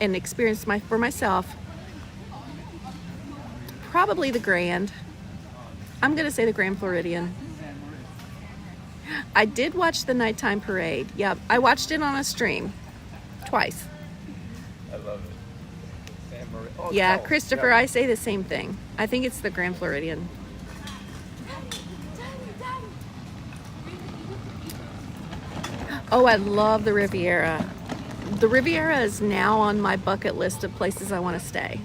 and experienced for myself, probably the Grand. I'm gonna say the Grand Floridian. I did watch the nighttime parade. Yep, I watched it on a stream twice. I love it. San Maria. Oh, Yeah, no. Christopher, Yeah. I say the same thing. I think it's the Grand Floridian. Oh, I love the Riviera. The Riviera is now on my bucket list of places I want to stay.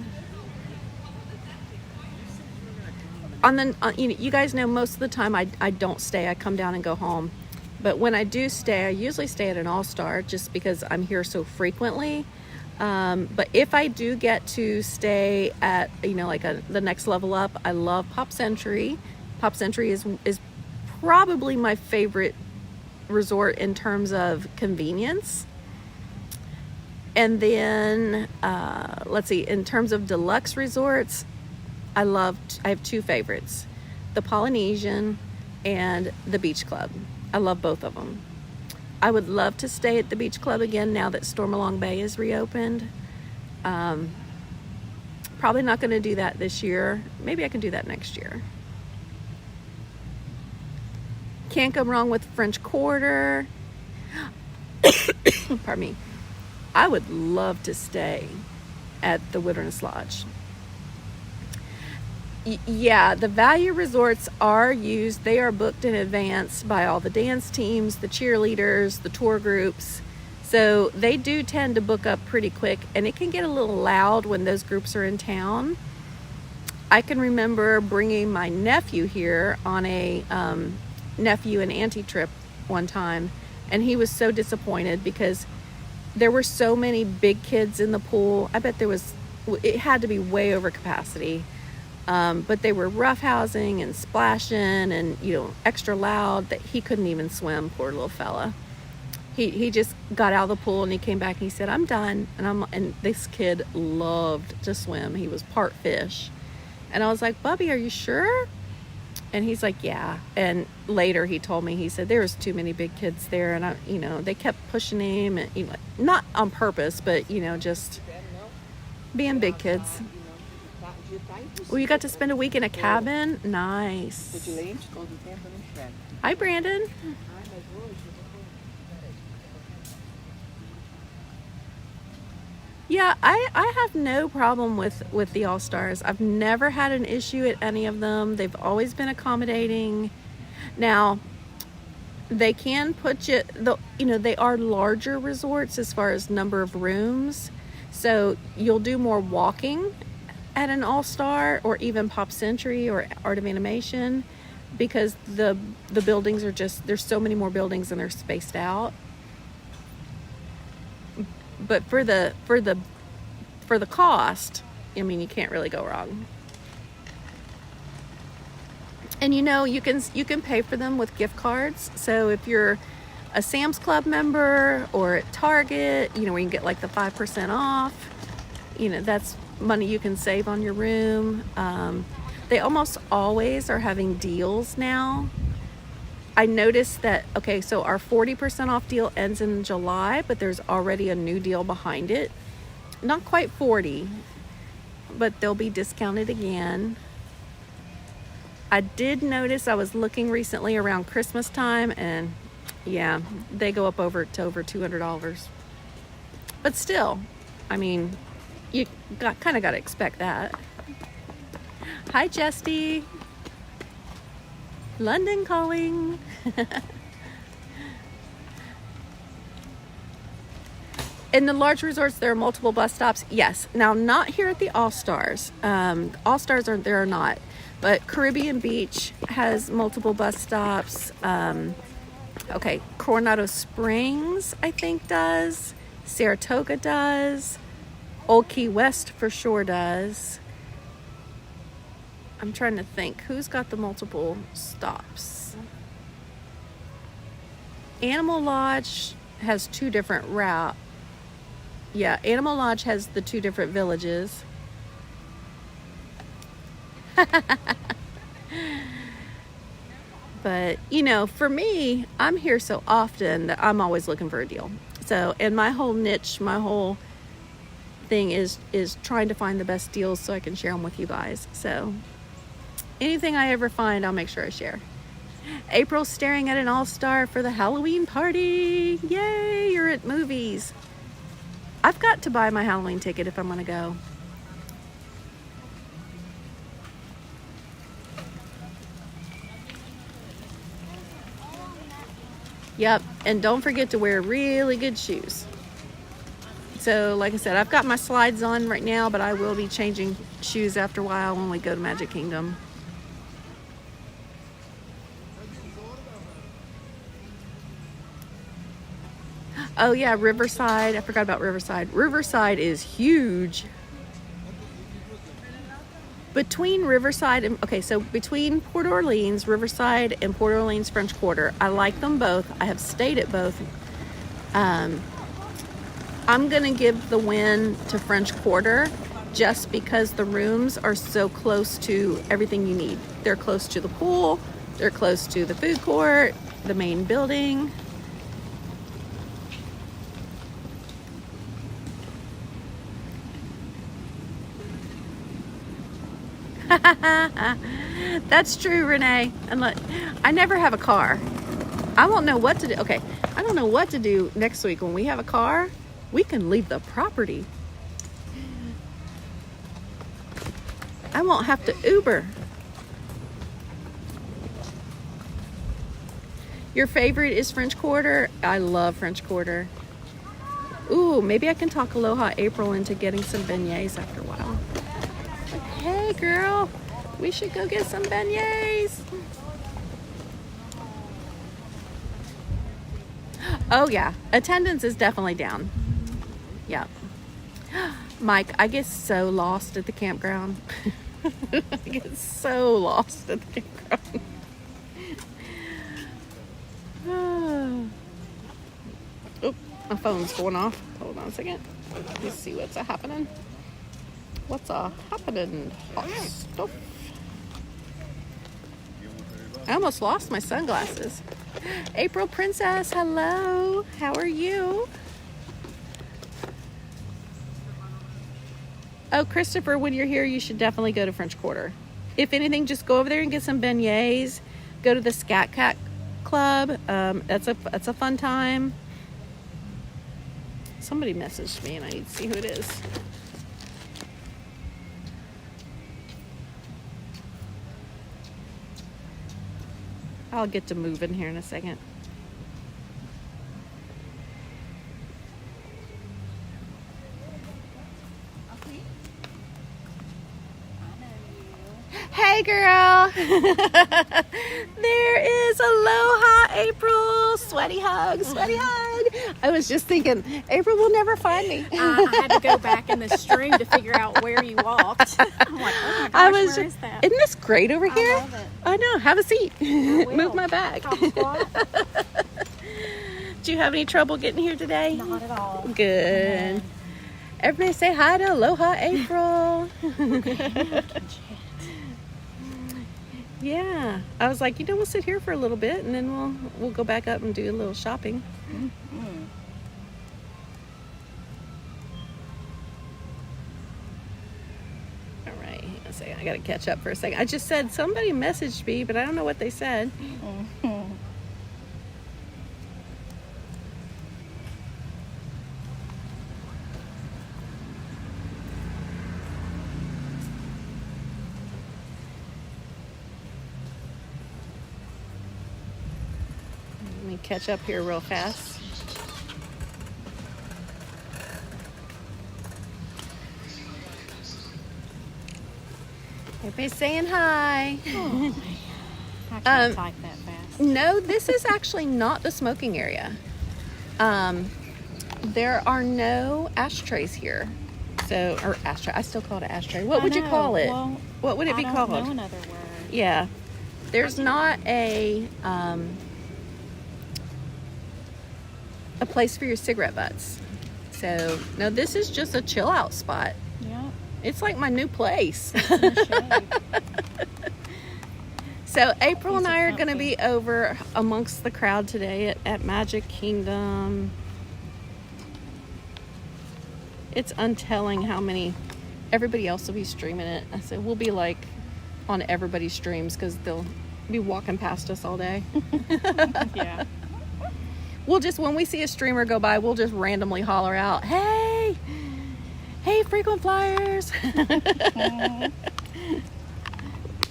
You guys know most of the time I don't stay. I come down and go home. But when I do stay, I usually stay at an All-Star just because I'm here so frequently. But if I do get to stay at, the next level up, I love Pop Century. Pop Century is probably my favorite resort in terms of convenience. And then, let's see, in terms of deluxe resorts, I have 2 favorites, the Polynesian and the Beach Club. I love both of them. I would love to stay at the Beach Club again now that Stormalong Bay is reopened. Probably not going to do that this year. Maybe I can do that next year. Can't go wrong with French Quarter. Pardon me. I would love to stay at the Wilderness Lodge. Yeah, the value resorts are used. They are booked in advance by all the dance teams, the cheerleaders, the tour groups. So they do tend to book up pretty quick, and it can get a little loud when those groups are in town. I can remember bringing my nephew here on a nephew and auntie trip one time, and he was so disappointed because there were so many big kids in the pool. I bet it had to be way over capacity. But they were roughhousing and splashing and, extra loud that he couldn't even swim, poor little fella. He just got out of the pool and he came back and he said, "I'm done." And this kid loved to swim. He was part fish. And I was like, "Bubby, are you sure?" And he's like, "Yeah." And later he told me, he said there was too many big kids there, and they kept pushing him, and not on purpose, but just being big kids. Well, you got to spend a week in a cabin? Nice. Hi, Brandon. Yeah, I have no problem with the All-Stars. I've never had an issue at any of them. They've always been accommodating. Now, they can put you, they are larger resorts as far as number of rooms. So you'll do more walking at an All-Star or even Pop Century or Art of Animation, because the buildings are there's so many more buildings and they're spaced out. But for the cost, you can't really go wrong. And you can pay for them with gift cards. So if you're a Sam's Club member or at Target, where you can get like the 5% off, that's money you can save on your room. They almost always are having deals now. I noticed that, so our 40% off deal ends in July, but there's already a new deal behind it. Not quite 40, but they'll be discounted again. I did notice, I was looking recently around Christmas time, and yeah, they go up to over $200. But still, you kind of got to expect that. Hi, Jesty. London calling. In the large resorts, there are multiple bus stops. Yes. Now, not here at the All-Stars. All-Stars there are not. But Caribbean Beach has multiple bus stops. Coronado Springs, I think, does. Saratoga does. Old Key West for sure does. I'm trying to think. Who's got the multiple stops? Animal Lodge has 2 different routes. Yeah, Animal Lodge has the 2 different villages. But, for me, I'm here so often that I'm always looking for a deal. So, and my whole niche, my whole thing is trying to find the best deals so I can share them with you guys. So, anything I ever find, I'll make sure I share. April's staring at an All-Star for the Halloween party. Yay, you're at movies. I've got to buy my Halloween ticket if I'm going to go. Yep, and don't forget to wear really good shoes. So, like I said, I've got my slides on right now, but I will be changing shoes after a while when we go to Magic Kingdom. Oh yeah, Riverside. I forgot about Riverside. Riverside is huge. Between Riverside and, between Port Orleans, Riverside, and Port Orleans French Quarter, I like them both. I have stayed at both. I'm going to give the win to French Quarter just because the rooms are so close to everything you need. They're close to the pool, they're close to the food court, the main building. That's true, Renee. And look, I never have a car. I won't know what to do. Okay, I don't know what to do next week when we have a car. We can leave the property. I won't have to Uber. Your favorite is French Quarter? I love French Quarter. Ooh, maybe I can talk Aloha April into getting some beignets after a while. Hey, girl. We should go get some beignets. Oh, yeah. Attendance is definitely down. Yeah. Mike, I get so lost at the campground. I get so lost at the campground. Oh, my phone's going off. Hold on a second. Let's see what's happening. What's happening? Hot stuff. I almost lost my sunglasses. April Princess, hello. How are you? Oh, Christopher, when you're here, you should definitely go to French Quarter. If anything, just go over there and get some beignets. Go to the Scat Cat Club. That's a fun time. Somebody messaged me and I need to see who it is. I'll get to moving here in a second. Hey, girl. There is Aloha, April. Sweaty hug, sweaty hug. I was just thinking, April will never find me. I had to go back in the stream to figure out where you walked. I'm like, oh my gosh, where is that? Isn't this great over here? love it. I know. Have a seat. will. Move my bag. Top squat? Do you have any trouble getting here today? Not at all. Good. Everybody say hi to Aloha, April. Yeah, I was like, we'll sit here for a little bit and then we'll go back up and do a little shopping. All right, hang on a second. I got to catch up for a second. I just said somebody messaged me, but I don't know what they said. Let me catch up here real fast. Everybody's saying hi. I can't type that fast. No, this is actually not the smoking area. There are no ashtrays here. Or ashtray. I still call it an ashtray. What would you call it? Well, What would it be called? I don't know another word. Yeah. There's not a place for your cigarette butts. So, no, this is just a chill out spot. Yeah. It's like my new place. In the shade. So April and These are I are going to comfy. be over amongst the crowd today at Magic Kingdom. It's untelling how many, everybody else will be streaming it. I said we'll be like on everybody's streams because they'll be walking past us all day. Yeah. We'll just, when we see a streamer go by, we'll just randomly holler out, hey, frequent flyers.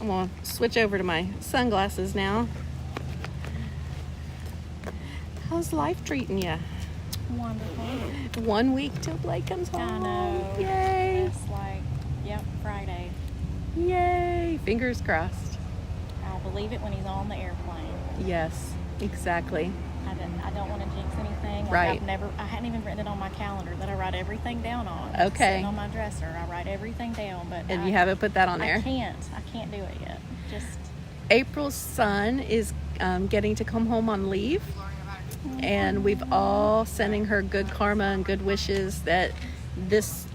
I'm going to switch over to my sunglasses now. How's life treating you? Wonderful. 1 week till Blake comes home. I know. Yay. It's like, Friday. Yay. Fingers crossed. I'll believe it when he's on the airplane. Yes, exactly. I don't want to jinx anything. Like Right. I hadn't even written it on my calendar that I write everything down on. It's Okay. sitting on my dresser. I write everything down, but And you haven't put that on there? I can't do it yet. Just April's son is getting to come home on leave. And we've all sending her good karma and good wishes that this,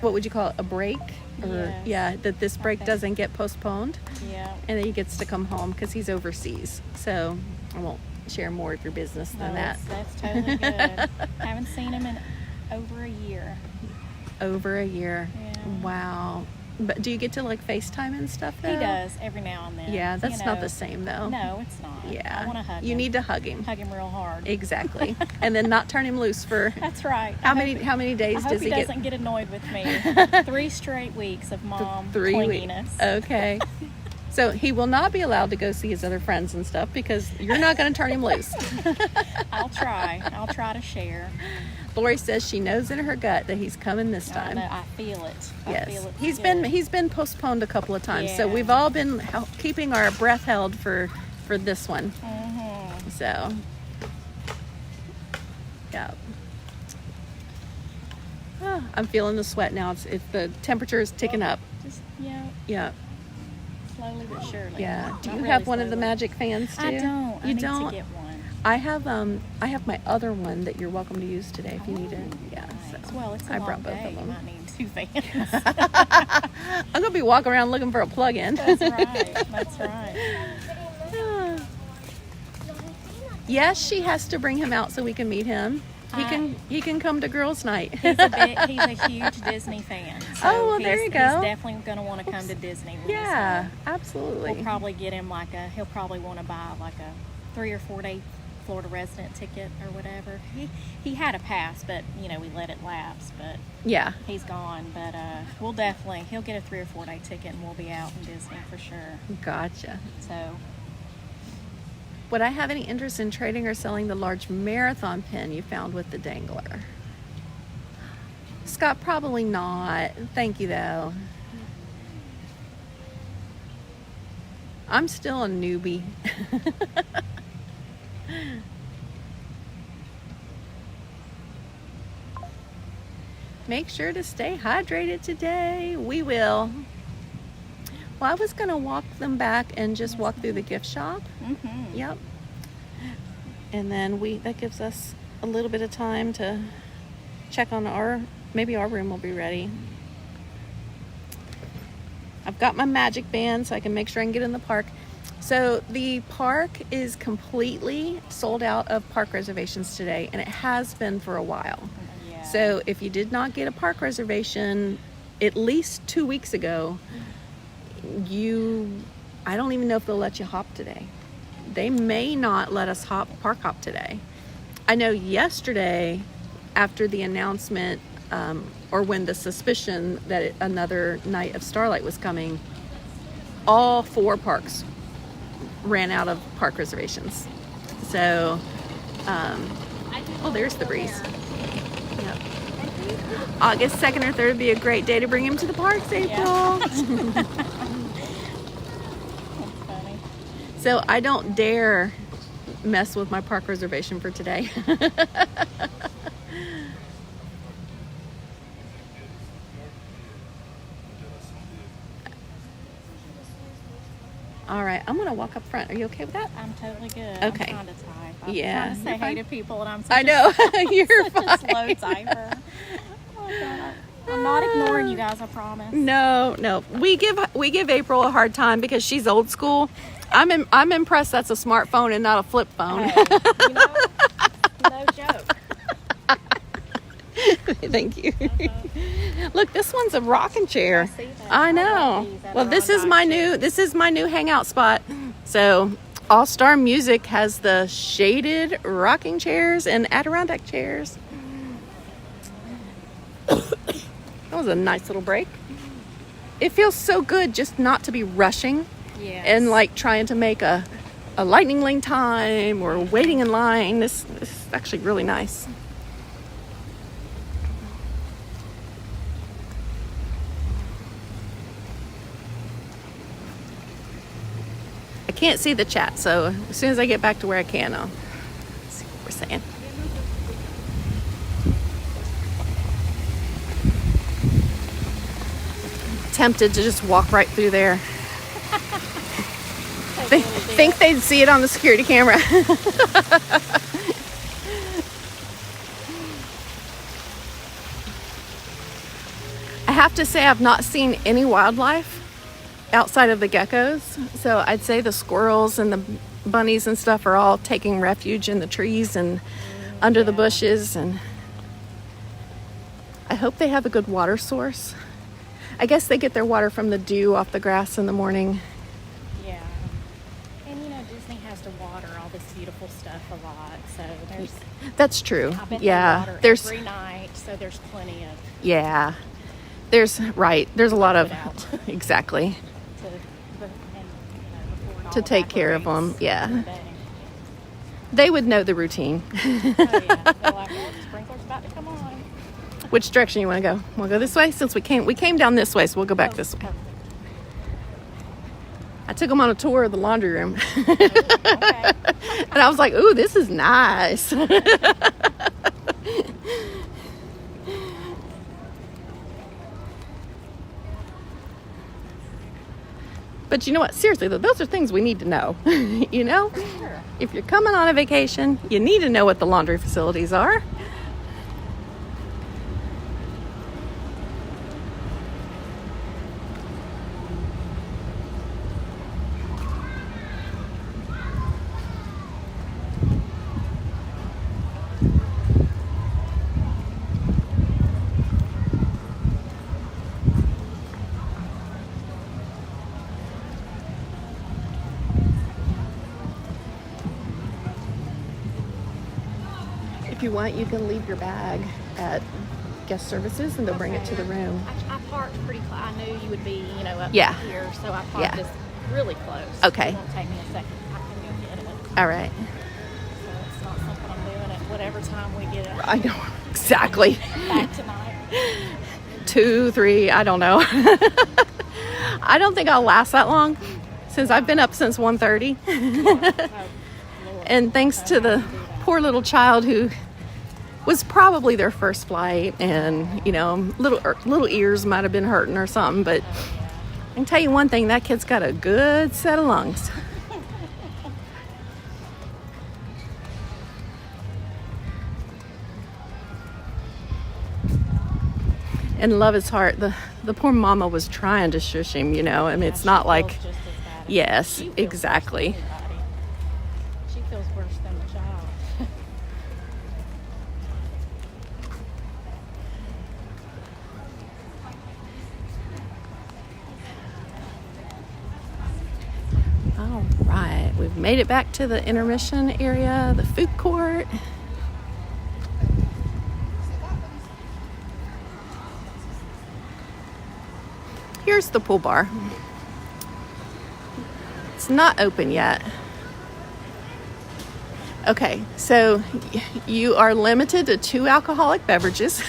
what would you call it, a break? Or, Yes. yeah, that this break think- doesn't get postponed. yeah. And that he gets to come home because he's overseas. So I won't share more of your business than that. That's totally good. Haven't seen him in over a year. Over a year. Yeah. Wow. But do you get to like FaceTime and stuff though? He does every now and then. Yeah, that's you not know. the same though. No, it's not. Yeah. I want to hug him. You need to hug him. hug him real hard. Exactly. And then not turn him loose for That's right. how many days I hope does he he get? doesn't get annoyed with me. 3 straight weeks of mom 3 clinginess. weeks. Okay. So he will not be allowed to go see his other friends and stuff because you're not going to turn him loose. I'll try. I'll try to share. Lori says she knows in her gut that he's coming this I time. know, I feel it. I Yes, feel it. he's been postponed a couple of times, so Yeah. we've all been keeping our breath held for this one. Mm-hmm. So, yeah. Oh, I'm feeling the sweat now. It's the temperature is ticking up. Just, Yeah, slowly but surely. yeah. Do Not you really have one of the slowly. magic fans too? I don't. I You need don't? to get one. I have my other one that you're welcome to use today if you need it. Yeah. Nice. So Well, it's a I long brought both day. of You them. might need 2 fans. I'm gonna be walking around looking for a plug-in. That's right. That's right. Yes, she has to bring him out so we can meet him. He can come to girls' night. He's a huge Disney fan. So Oh, well, there you go. He's definitely going to want to come to Disney with Yeah, us. absolutely. We'll probably get him he'll probably want to buy like a 3 or 4 day Florida resident ticket or whatever. He had a pass, but we let it lapse, but Yeah. he's gone. But he'll get a 3 or 4 day ticket and we'll be out in Disney for sure. Gotcha. So Would I have any interest in trading or selling the large marathon pin you found with the dangler? Scott, probably not. Thank you, though. I'm still a newbie. Make sure to stay hydrated today. We will. Well, I was going to walk them back and just walk through the gift shop. mm-hmm. Yep. And then that gives us a little bit of time to check on maybe our room will be ready. I've got my magic band so I can make sure I can get in the park. So the park is completely sold out of park reservations today, and it has been for a while. Yeah. So if you did not get a park reservation at least 2 weeks ago, I don't even know if they'll let you hop today. They may not let us park hop today. I know yesterday, after the announcement, or when the suspicion that another night of Starlight was coming, all 4 parks ran out of park reservations. So, there's the breeze. Yep. August 2nd or 3rd would be a great day to bring him to the parks, April. Funny. So I don't dare mess with my park reservation for today. All right, I'm gonna walk up front. Are you okay with that? I'm totally good. Okay. I'm trying to type. I'm Yeah, trying to say you're hey fine. to people, and I'm such I know. You're a fine. slow typer. Oh God. I'm not ignoring you guys, I promise. No. We give April a hard time because she's old school. I'm impressed that's a smartphone and not a flip phone. Hey, no joke. Thank you. Look, this one's a rocking chair. I see that. I I know. love these. Well, this is my new hangout spot. So, All Star Music has the shaded rocking chairs and Adirondack chairs. That was a nice little break. It feels so good just not to be rushing Yes. and like trying to make a lightning lane time or waiting in line. This is actually really nice. I can't see the chat, so as soon as I get back to where I can, I'll see what we're saying. Tempted to just walk right through there. Think they'd see it on the security camera. I have to say I've not seen any wildlife outside of the geckos. So I'd say the squirrels and the bunnies and stuff are all taking refuge in the trees and under the bushes. And I hope they have a good water source. I guess they get their water from the dew off the grass in the morning. Yeah. And Disney has to water all this beautiful stuff a lot. So there's That's true. I bet they Yeah. water There's every night, so there's plenty of There's a lot of Put out. exactly before it to all take care of evaporates them. Yeah. in the day. They would know the routine. Oh yeah. They're like, well, the sprinklers about about to come on. Which direction you want to go? We'll go this way since we came down this way, so we'll go back this way. Oh, I took them on a tour of the laundry room. okay. And I was like, ooh, this is nice. But you know what? Seriously, though, those are things we need to know. You know? Sure. If you're coming on a vacation, you need to know what the laundry facilities are. If you want, you can leave your bag at guest services and they'll bring it to the room. I parked pretty close. I knew you would be, up Yeah. here, so I parked Yeah. just really close. Okay. It won't take me a second. I can go get it. All right. So it's not something I'm doing at whatever time we get it I know. Exactly. back tonight. 2, 3, I don't know. I don't think I'll last that long since I've been up since 1:30. Oh, Lord. And thanks to the poor little child who was probably their first flight, and little ears might have been hurting or something, but I can tell you one thing, that kid's got a good set of lungs. And love his heart, the poor mama was trying to shush him, I mean, it's not like, Feels just as bad as yes, she feels exactly. worse than anybody. She feels worse than the child. All right, we've made it back to the intermission area, the food court. Here's the pool bar. It's not open yet. Okay, so you are limited to 2 alcoholic beverages.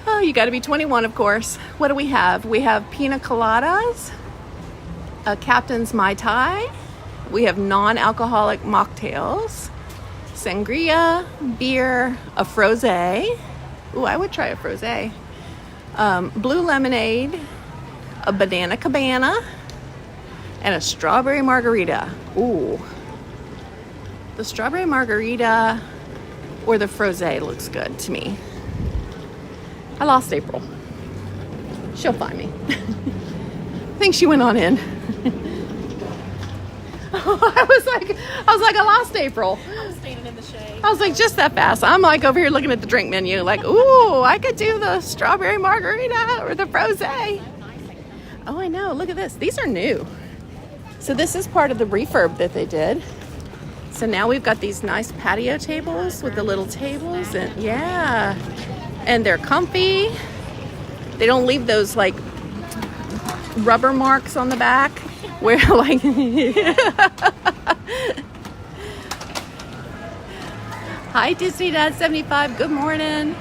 Oh, you got to be 21, of course. What do we have? We have pina coladas, a Captain's Mai Tai. We have non-alcoholic mocktails, sangria, beer, a frosé. Ooh, I would try a frosé. Blue lemonade, a banana cabana, and a strawberry margarita. Ooh. The strawberry margarita or the frosé looks good to me. I lost April. She'll find me. I think she went on in. I was like, I lost April. I'm standing in the shade. I was like, just that fast. I'm like over here looking at the drink menu, like, ooh, I could do the strawberry margarita or the frosé. Oh, I know. Look at this. These are new. So this is part of the refurb that they did. So now we've got these nice patio tables with the little tables, and yeah, and they're comfy. They don't leave those like rubber marks on the back where like Hi Disney Dad 75, good morning.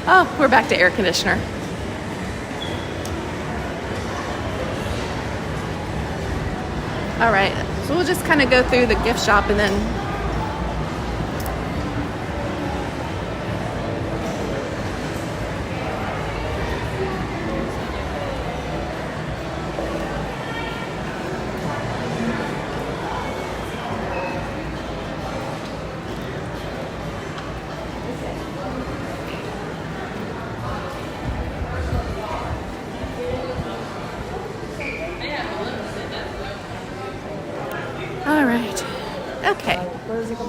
Oh, we're back to air conditioner. All right, so we'll just kind of go through the gift shop and then all right. Okay.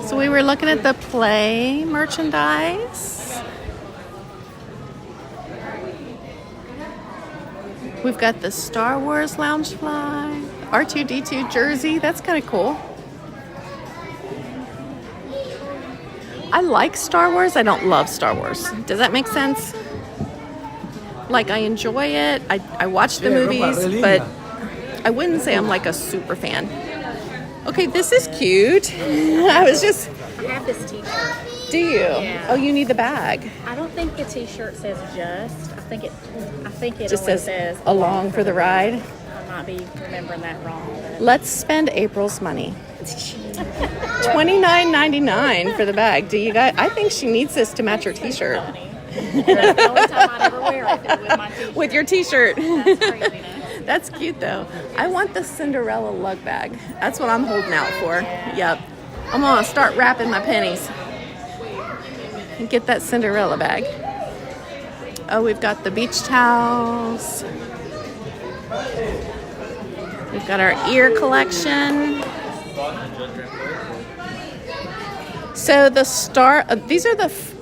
So we were looking at the play merchandise. We've got the Star Wars Loungefly, R2-D2 jersey. That's kind of cool. I like Star Wars. I don't love Star Wars. Does that make sense? Like, I enjoy it. I watch the movies, but I wouldn't say I'm like a super fan. Okay, this is cute. I was just. I have this T-shirt. Do you? Yeah. Oh, you need the bag. I don't think the T-shirt says just. I think it Just only says along for the ride. I might be remembering that wrong. But. Let's spend April's money. $29.99 for the bag. Do you guys? I think she needs this to match her T-shirt. That's the only time I'd ever wear it with my T-shirt. With your T-shirt. That's craziness. That's cute though. I want the Cinderella lug bag. That's what I'm holding out for. Yep. I'm gonna start wrapping my pennies and get that Cinderella bag. Oh, we've got the beach towels. We've got our ear collection. So the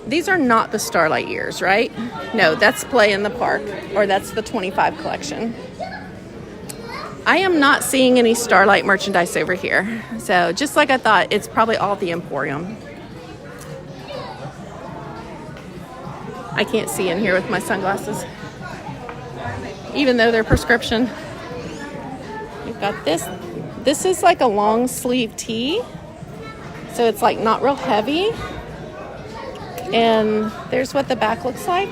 these are not the Starlight ears, right? No, that's Play in the Park, or that's the 25 collection. I am not seeing any Starlight merchandise over here. So just like I thought, it's probably all at the Emporium. I can't see in here with my sunglasses, even though they're prescription. We've got this. This is like a long sleeve tee. So it's like not real heavy. And there's what the back looks like.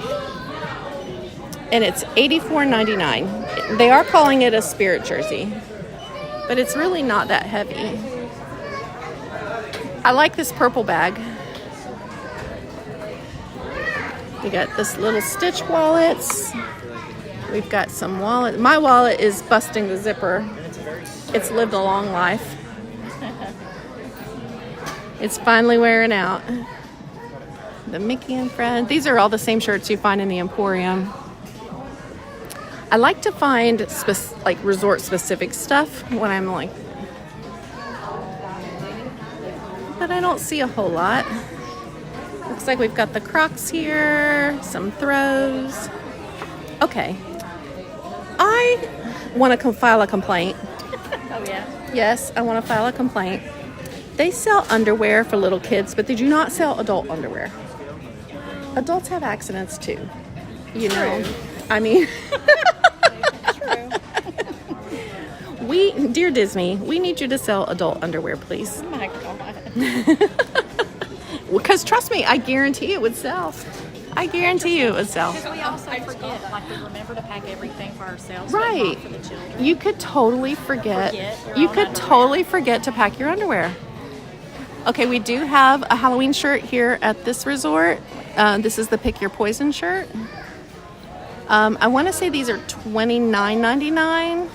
And it's $84.99. They are calling it a spirit jersey, but it's really not that heavy. I like this purple bag. We got this little Stitch wallets. We've got some wallet. My wallet is busting the zipper. It's lived a long life. It's finally wearing out. The Mickey and Fred. These are all the same shirts you find in the Emporium. I like to find like resort-specific stuff when I'm like, but I don't see a whole lot. Looks like we've got the Crocs here, some throws. Okay, I want to file a complaint. Oh yeah. Yes, I want to file a complaint. They sell underwear for little kids, but they do not sell adult underwear. Adults have accidents too, you know. I mean, dear Disney, we need you to sell adult underwear, please. Oh my God. Because trust me, I guarantee it would sell. I guarantee you it would sell. Because we also forget, like we remember to pack everything for ourselves, Right. but not for the children. You could totally forget. Forget You your could own totally forget to pack your underwear. Okay, we do have a Halloween shirt here at this resort. This is the Pick Your Poison shirt. I want to say these are $29.99.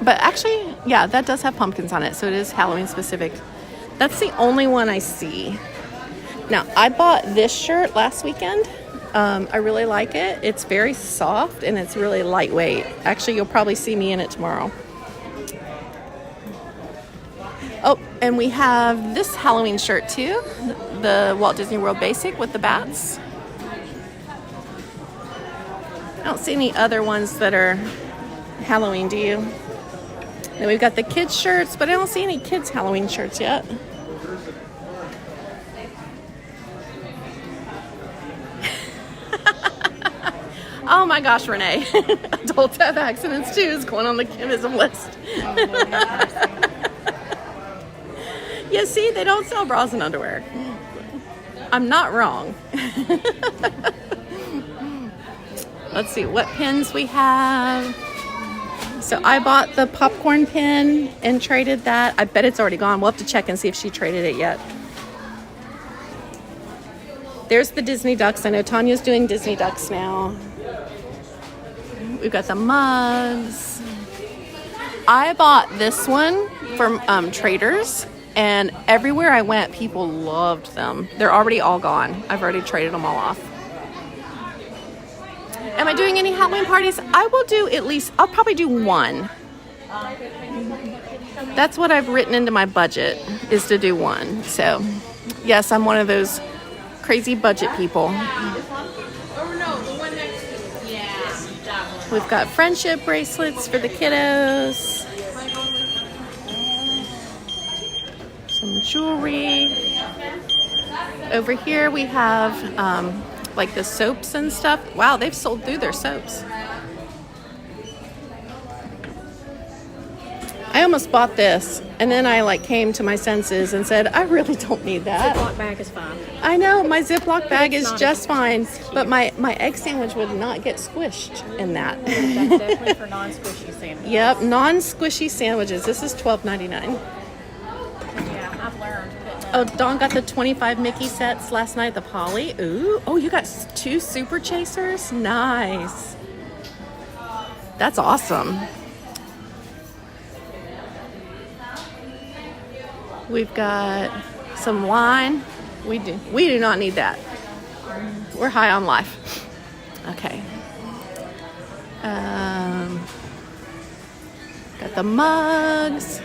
But actually, yeah, that does have pumpkins on it, so it is Halloween specific. That's the only one I see. Now, I bought this shirt last weekend. I really like it. It's very soft and it's really lightweight. Actually, you'll probably see me in it tomorrow. Oh, and we have this Halloween shirt too. The Walt Disney World Basic with the bats. I don't see any other ones that are Halloween, do you? Then we've got the kids shirts, but I don't see any kids Halloween shirts yet. Oh my gosh, Renee. Adults have accidents too is going on the Kimism list. Yeah, see, they don't sell bras and underwear. I'm not wrong. Let's see what pins we have. So I bought the popcorn pin and traded that. I bet it's already gone. We'll have to check and see if she traded it yet. There's the Disney Ducks. I know Tanya's doing Disney Ducks now. We've got the mugs. I bought this one from Traders, and everywhere I went, people loved them. They're already all gone. I've already traded them all off. Am I doing any Halloween parties? I will do at least, I'll probably do one. That's what I've written into my budget, is to do one. So, yes, I'm one of those crazy budget people. We've got friendship bracelets for the kiddos. Some jewelry. Over here we have like the soaps and stuff. Wow, they've sold through their soaps. I almost bought this, and then I like came to my senses and said, I really don't need that. Ziploc bag is fine. I know, my Ziploc bag is not just fine, but my egg sandwich would not get squished in that. That's definitely for non-squishy sandwiches. Yep, non-squishy sandwiches. This is $12.99. Yeah, I've learned. Oh, Dawn got the 25 Mickey sets last night at the Poly. Ooh, oh, you got 2 Super Chasers? Nice. That's awesome. We've got some wine. We do not need that. We're high on life. Okay. Got the mugs.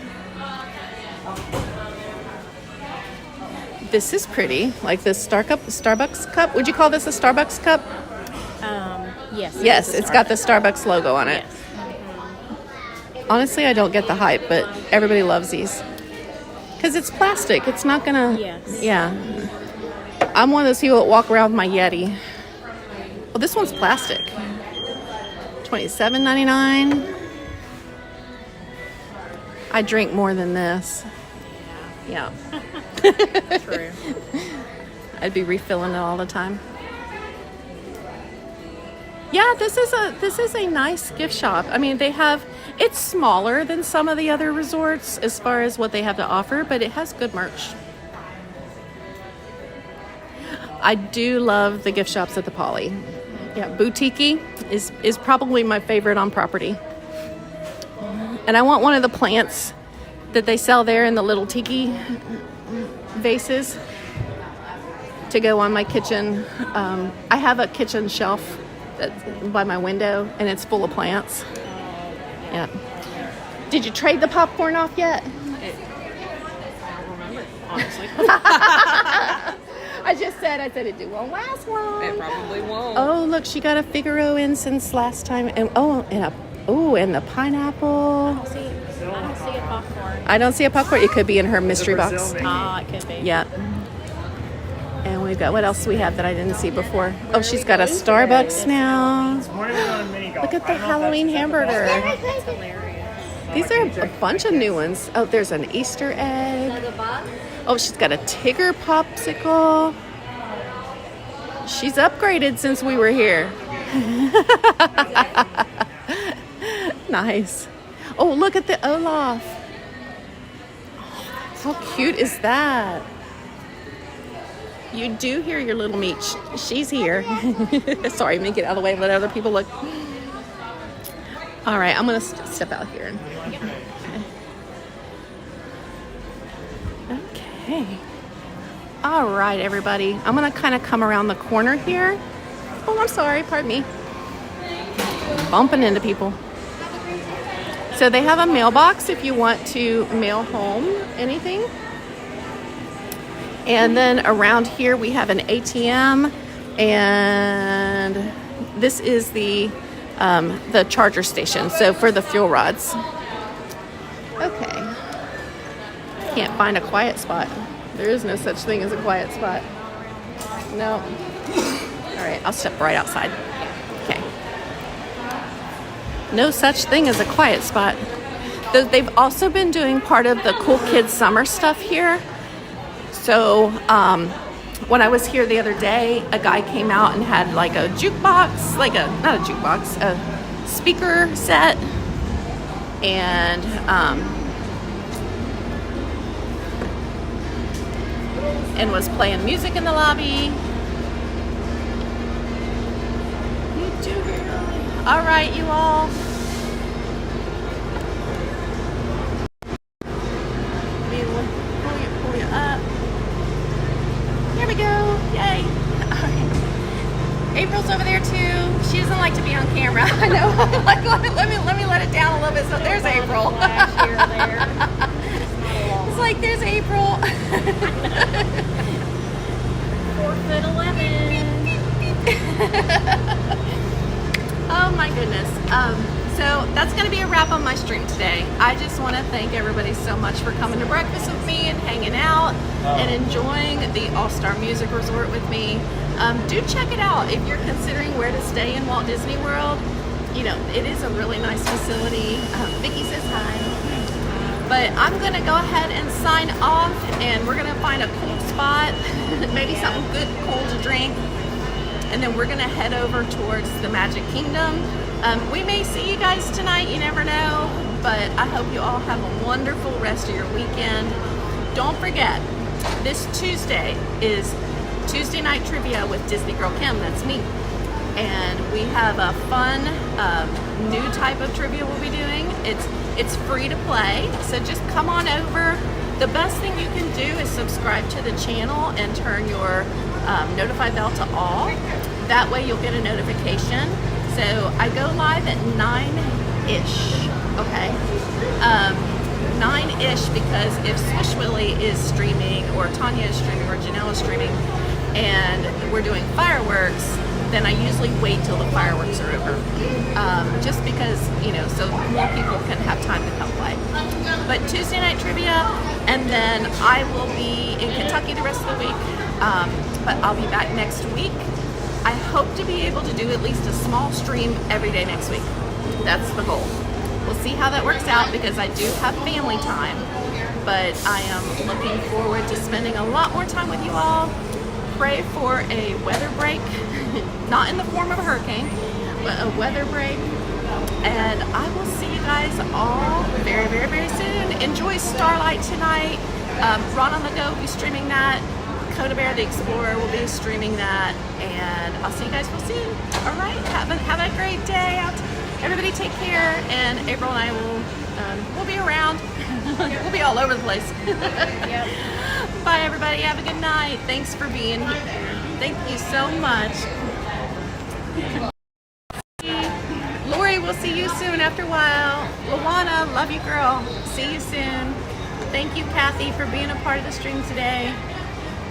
This is pretty, like this Starbucks cup. Would you call this a Starbucks cup? Yes. Yes, it's got the Starbucks logo on it. Yes. Honestly, I don't get the hype, but everybody loves these. Because it's plastic. It's not gonna... Yes. Yeah. I'm one of those people that walk around with my Yeti. Well, this one's plastic. $27.99. I drink more than this. Yeah. True. I'd be refilling it all the time. Yeah, this is a nice gift shop. I mean, it's smaller than some of the other resorts as far as what they have to offer, but it has good merch. I do love the gift shops at the Poly. Yeah, Boutique is probably my favorite on property. And I want one of the plants that they sell there in the little tiki vases to go on my kitchen. I have a kitchen shelf that's by my window, and it's full of plants. Yeah. Did you trade the popcorn off yet? Honestly. I said it won't last long. It probably won't. Oh, look, she got a Figaro incense last time, and and the pineapple. I don't see a popcorn. I don't see a popcorn. It could be in her mystery box. Ah, it could be. Yeah. And we've got, what else do we have that I didn't see before? Oh, she's got a Starbucks now. Look at the Halloween hamburger. That's hilarious. These are a bunch of new ones. Oh, there's an Easter egg. Oh, she's got a Tigger popsicle. She's upgraded since we were here. Nice. Oh, look at the Olaf. How cute is that? You do hear your little Meech. She's here. Sorry, let me get out of the way and let other people look. All right, I'm going to step out here. Okay. All right, everybody. I'm going to kind of come around the corner here. Oh, I'm sorry. Pardon me. Bumping into people. So they have a mailbox if you want to mail home anything. And then around here we have an ATM, and this is the charger station, so for the fuel rods. Okay. Can't find a quiet spot. There is no such thing as a quiet spot. No. All right, I'll step right outside. Okay. No such thing as a quiet spot. They've also been doing part of the Cool Kids Summer stuff here. So when I was here the other day, a guy came out and had like a jukebox, not a jukebox, a speaker set, and was playing music in the lobby. You do hear? All right, you all. Pull you up. Here we go. Yay. All right. April's over there too. She doesn't like to be on camera. I know. Like, let me let it down a little bit. So there's April. It's like there's April. 4'11". Oh my goodness. So that's going to be a wrap on my stream today. I just want to thank everybody so much for coming to breakfast with me and hanging out and enjoying the All-Star Music Resort with me. Do check it out if you're considering where to stay in Walt Disney World. You know, it is a really nice facility. Vicki says hi. But I'm gonna go ahead and sign off, and we're gonna find a cool spot, maybe something good, cool to drink, and then we're gonna head over towards the Magic Kingdom. We may see you guys tonight, you never know, but I hope you all have a wonderful rest of your weekend. Don't forget, this Tuesday is Tuesday night trivia with DisneyGirlKim, that's me. And we have a fun new type of trivia we'll be doing. It's free to play, so just come on over. The best thing you can do is subscribe to the channel and turn your notify bell to all. That way you'll get a notification. So I go live at 9-ish, okay? 9-ish, because if Swish Willie is streaming, or Tanya is streaming, or Janelle is streaming, and we're doing fireworks, then I usually wait till the fireworks are over. Just because, you know, so more people can have time to come play. But Tuesday night trivia, and then I will be in Kentucky the rest of the week, but I'll be back next week. I hope to be able to do at least a small stream every day next week. That's the goal. We'll see how that works out, because I do have family time, but I am looking forward to spending a lot more time with you all. Pray for a weather break, not in the form of a hurricane, but a weather break. And I will see you guys all very, very, very soon. Enjoy Starlight tonight. Ron on the Go will be streaming that. Coda Bear the Explorer will be streaming that. And I'll see you guys real soon. All right, have a great day. Everybody take care. And April and I will we'll be around. We'll be all over the place. Yep. Bye, everybody. Have a good night. Thanks for being here. Thank you so much. Lori, we'll see you soon after a while. Luana, love you, girl. See you soon. Thank you, Kathy, for being a part of the stream today.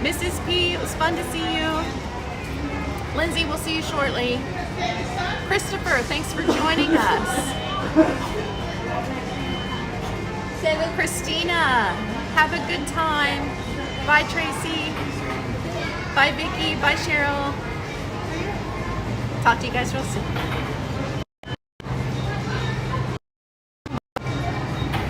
Mrs. P, it was fun to see you. Lindsay, we'll see you shortly. Christopher, thanks for joining us. Christina, have a good time. Bye, Tracy. Bye, Vicky. Bye, Cheryl. Talk to you guys real soon.